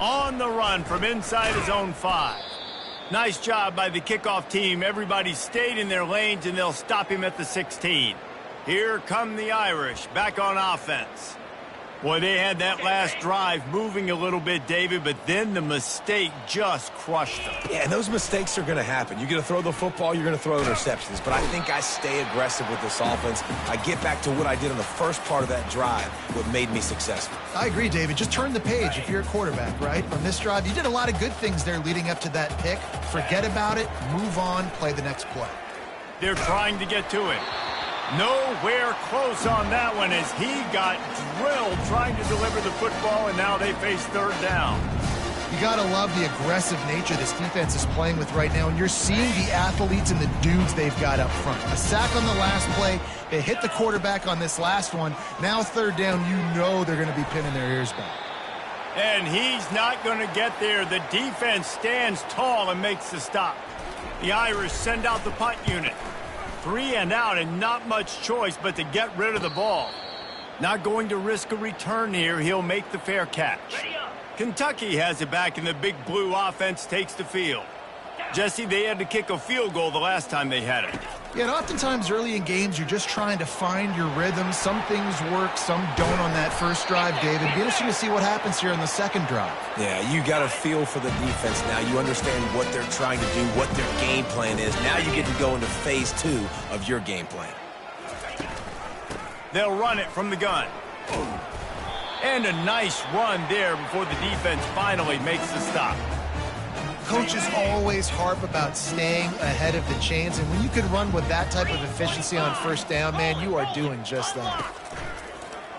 On the run from inside his own 5. Nice job by the kickoff team. Everybody stayed in their lanes, and they'll stop him at the 16. Here come the Irish back on offense. Boy, they had that last drive moving a little bit, David, but then the mistake just crushed them. Yeah, and those mistakes are going to happen. You're going to throw the football, you're going to throw interceptions. But I think I stay aggressive with this offense. I get back to what I did in the first part of that drive, what made me successful. I agree, David. Just turn the page if you're a quarterback, right? On this drive, you did a lot of good things there leading up to that pick. Forget about it, move on, play the next play. They're trying to get to it. Nowhere close on that one as he got drilled trying to deliver the football, and now they face third down. You got to love the aggressive nature this defense is playing with right now, and you're seeing the athletes and the dudes they've got up front. A sack on the last play. They hit the quarterback on this last one. Now third down, you know they're going to be pinning their ears back. And he's not going to get there. The defense stands tall and makes the stop. The Irish send out the punt unit. 3 and out, and not much choice but to get rid of the ball. Not going to risk a return here. He'll make the fair catch. Kentucky has it back, and the Big Blue offense takes the field. Jesse, they had to kick a field goal the last time they had it. Yeah, and oftentimes early in games, you're just trying to find your rhythm. Some things work, some don't on that first drive, David. Be interesting to see what happens here in the second drive. Yeah, you got a feel for the defense now. You understand what they're trying to do, what their game plan is. Now you get to go into phase 2 of your game plan. They'll run it from the gun. And a nice run there before the defense finally makes the stop. Coaches always harp about staying ahead of the chains, and when you can run with that type of efficiency on first down, man, you are doing just that.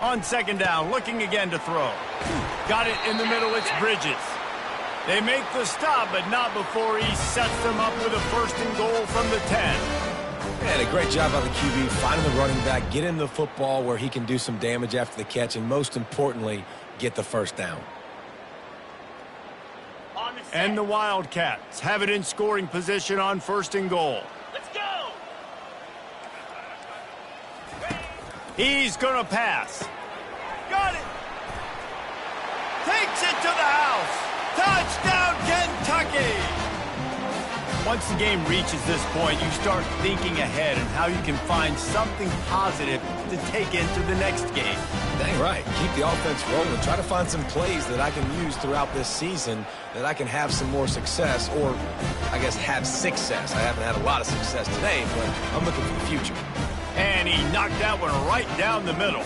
On second down, looking again to throw. Got it in the middle, it's Bridges. They make the stop, but not before he sets them up with a first and goal from the 10. And a great job by the QB, finding the running back, get him the football where he can do some damage after the catch, and most importantly, get the first down. And the Wildcats have it in scoring position on first and goal. Let's go! He's going to pass. Got it! Takes it to the house! Touchdown, Kentucky! Once the game reaches this point, you start thinking ahead and how you can find something positive to take into the next game. Dang right. Keep the offense rolling. Try to find some plays that I can use throughout this season that I can have some more success, or I guess have success. I haven't had a lot of success today, but I'm looking for the future. And he knocked that one right down the middle.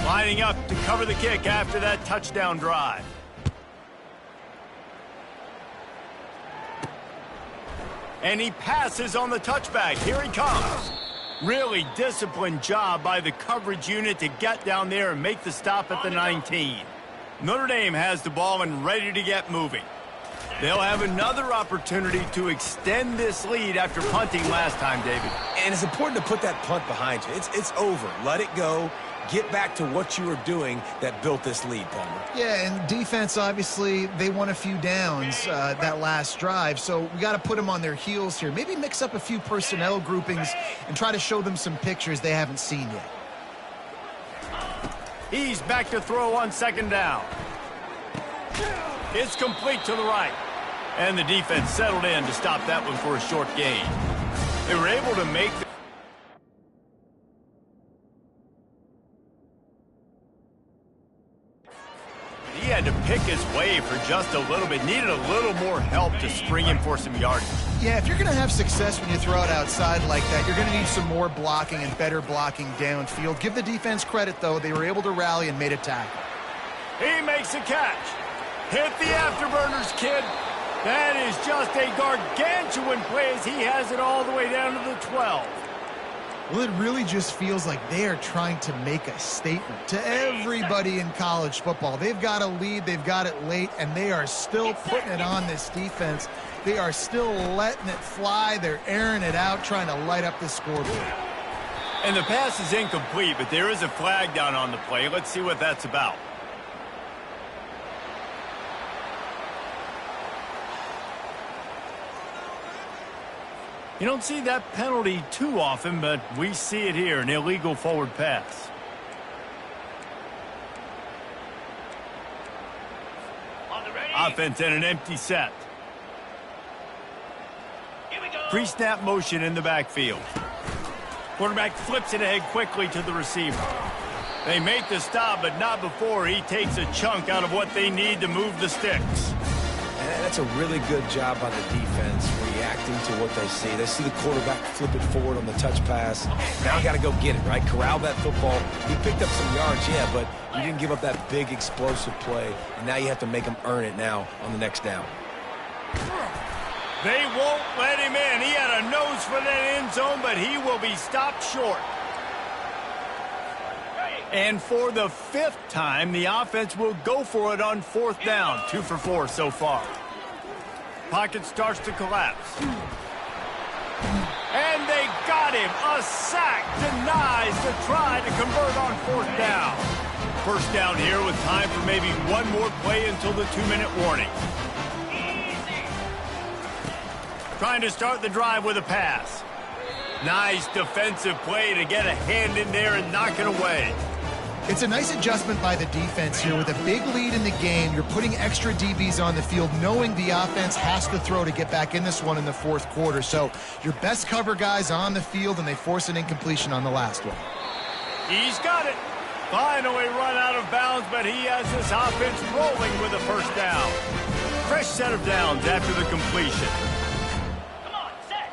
Lining up to cover the kick after that touchdown drive. And he passes on the touchback. Here he comes. Really disciplined job by the coverage unit to get down there and make the stop at the 19. Notre Dame has the ball and ready to get moving. They'll have another opportunity to extend this lead after punting last time, David. And it's important to put that punt behind you. It's over. Let it go. Get back to what you were doing that built this lead, Palmer. Yeah, and defense, obviously, they won a few downs that last drive, so we got to put them on their heels here. Maybe mix up a few personnel groupings and try to show them some pictures they haven't seen yet. He's back to throw on second down. It's complete to the right. And the defense settled in to stop that one for a short gain. They were able to make the He had to pick his way for just a little bit. Needed a little more help to spring him for some yardage. Yeah, if you're going to have success when you throw it outside like that, you're going to need some more blocking and better blocking downfield. Give the defense credit, though. They were able to rally and made a tackle. He makes a catch. Hit the afterburners, kid. That is just a gargantuan play as he has it all the way down to the 12. Well, it really just feels like they are trying to make a statement to everybody in college football. They've got a lead, they've got it late, and they are still putting it on this defense. They are still letting it fly. They're airing it out, trying to light up the scoreboard. And the pass is incomplete, but there is a flag down on the play. Let's see what that's about. You don't see that penalty too often, but we see it here, an illegal forward pass. offense and an empty set. Pre-snap motion in the backfield. Quarterback flips it ahead quickly to the receiver. They make the stop, but not before he takes a chunk out of what they need to move the sticks. And that's a really good job by the defense, reacting to what they see. They see the quarterback flip it forward on the touch pass. Now you got to go get it, right? Corral that football. He picked up some yards, yeah, but you didn't give up that big explosive play. And now you have to make him earn it now on the next down. They won't let him in. He had a nose for that end zone, but he will be stopped short. And for the 5th time, the offense will go for it on 4th down. 2 for 4 so far. Pocket starts to collapse. And they got him. A sack denies the try to convert on 4th down. 1st down here with time for maybe one more play until the 2-minute warning. Trying to start the drive with a pass. Nice defensive play to get a hand in there and knock it away. It's a nice adjustment by the defense here. With a big lead in the game, you're putting extra DBs on the field, knowing the offense has to throw to get back in this one in the 4th quarter. So your best cover guys on the field, and they force an incompletion on the last one. He's got it. Finally run out of bounds, but he has this offense rolling with a 1st down. Fresh set of downs after the completion. Come on, set.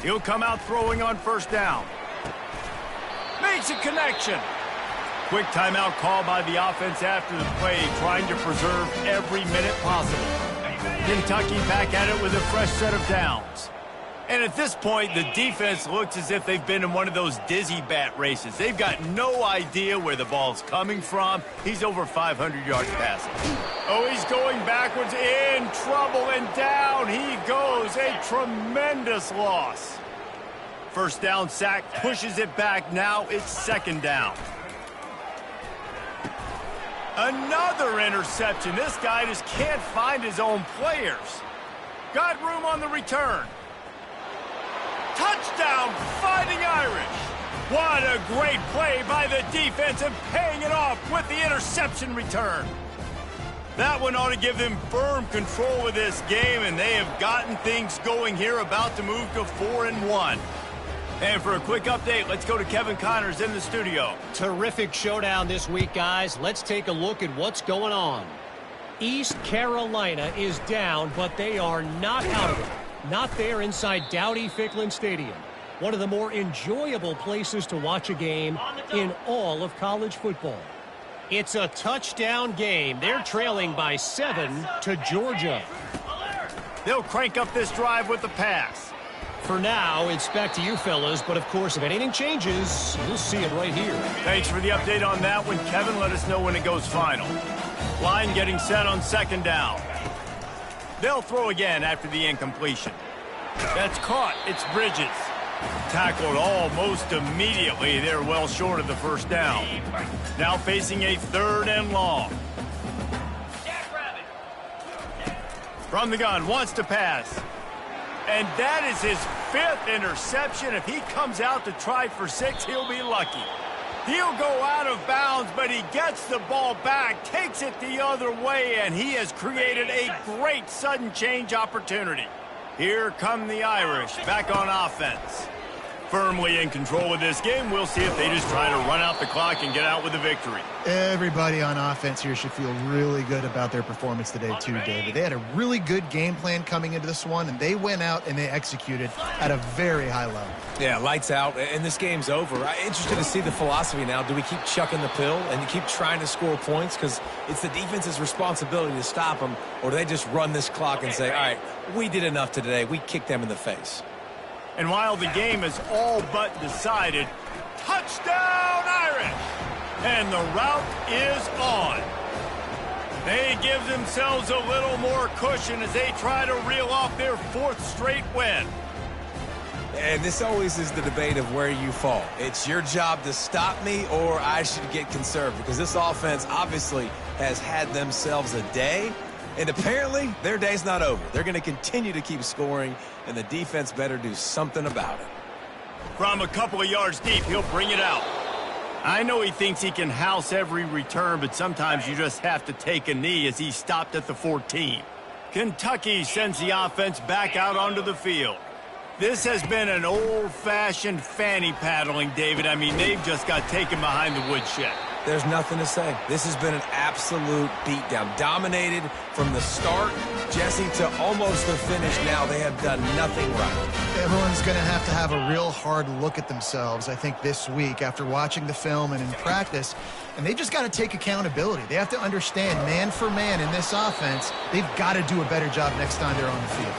He'll come out throwing on 1st down. Makes a connection. Quick timeout call by the offense after the play, trying to preserve every minute possible. Kentucky back at it with a fresh set of downs. And at this point, the defense looks as if they've been in one of those dizzy bat races. They've got no idea where the ball's coming from. He's over 500 yards passing. Oh, he's going backwards, in trouble, and down he goes. A tremendous loss. 1st down sack, pushes it back. Now it's 2nd down. Another interception. This guy just can't find his own players. Got room on the return. Touchdown, Fighting Irish. What a great play by the defense and paying it off with the interception return. That one ought to give them firm control of this game, and they have gotten things going here, about to move to 4-1. And for a quick update, let's go to Kevin Connors in the studio. Terrific showdown this week, guys. Let's take a look at what's going on. East Carolina is down, but they are not out of it. Not there inside Dowdy-Ficklin Stadium. One of the more enjoyable places to watch a game in all of college football. It's a touchdown game. They're trailing by 7 to Georgia. They'll crank up this drive with the pass. For now, it's back to you fellas, but of course, if anything changes, you'll see it right here. Thanks for the update on that one, Kevin. Let us know when it goes final. Line getting set on 2nd down. They'll throw again after the incompletion. That's caught. It's Bridges. Tackled almost immediately. They're well short of the 1st down. Now facing a 3rd and long. From the gun, wants to pass. And that is his 5th interception. If he comes out to try for 6, he'll be lucky. He'll go out of bounds, but he gets the ball back, takes it the other way, and he has created a great sudden change opportunity. Here come the Irish back on offense. Firmly in control of this game. We'll see if they just try to run out the clock and get out with a victory. Everybody on offense here should feel really good about their performance today too, David. They had a really good game plan coming into this one, and they went out and they executed at a very high level. Yeah, lights out, and this game's over. I'm interested to see the philosophy now. Do we keep chucking the pill and keep trying to score points because it's the defense's responsibility to stop them, or do they just run this clock and say, all right, we did enough today. We kicked them in the face. And while the game is all but decided, touchdown Irish! And the route is on. They give themselves a little more cushion as they try to reel off their 4th straight win. And this always is the debate of where you fall. It's your job to stop me, or I should get conservative, because this offense obviously has had themselves a day. And apparently, their day's not over. They're going to continue to keep scoring, and the defense better do something about it. From a couple of yards deep, he'll bring it out. I know he thinks he can house every return, but sometimes you just have to take a knee as he stopped at the 14. Kentucky sends the offense back out onto the field. This has been an old-fashioned fanny paddling, David. I mean, they've just got taken behind the woodshed. There's nothing to say. This has been an absolute beatdown. Dominated from the start, Jesse, to almost the finish now. They have done nothing right. Everyone's going to have a real hard look at themselves, I think, this week after watching the film and in practice. And they've just got to take accountability. They have to understand, man for man in this offense, they've got to do a better job next time they're on the field.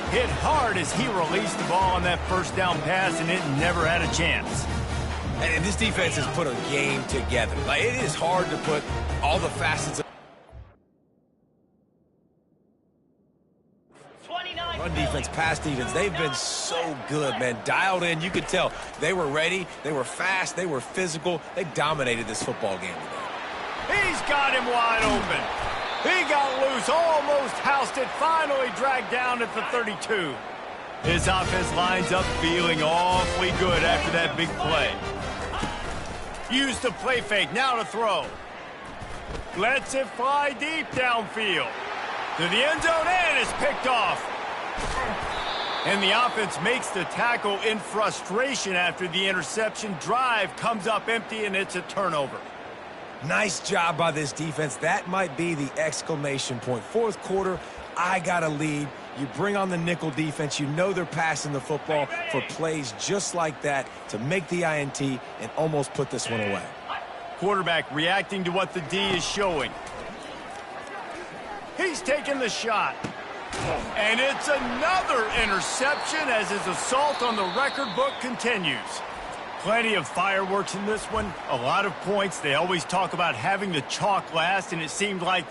Hit hard as he released the ball on that first down pass, and it never had a chance. And this defense has put a game together. Like, it is hard to put all the facets of run defense, pass defense. They've been so good, man. Dialed in. You could tell they were ready. They were fast. They were physical. They dominated this football game today. He's got him wide open. He got loose, almost housed it, finally dragged down at the 32. His offense lines up feeling awfully good after that big play. Used the play fake, now to throw. Lets it fly deep downfield. To the end zone and is picked off. And the offense makes the tackle in frustration after the interception. Drive comes up empty and it's a turnover. Nice job by this defense. That might be the exclamation point. Fourth quarter, I got a lead. You bring on the nickel defense. You know they're passing the football for plays just like that to make the INT and almost put this one away. Quarterback reacting to what the D is showing. He's taking the shot. And it's another interception as his assault on the record book continues. Plenty of fireworks in this one, a lot of points. They always talk about having the chalk last, and it seemed like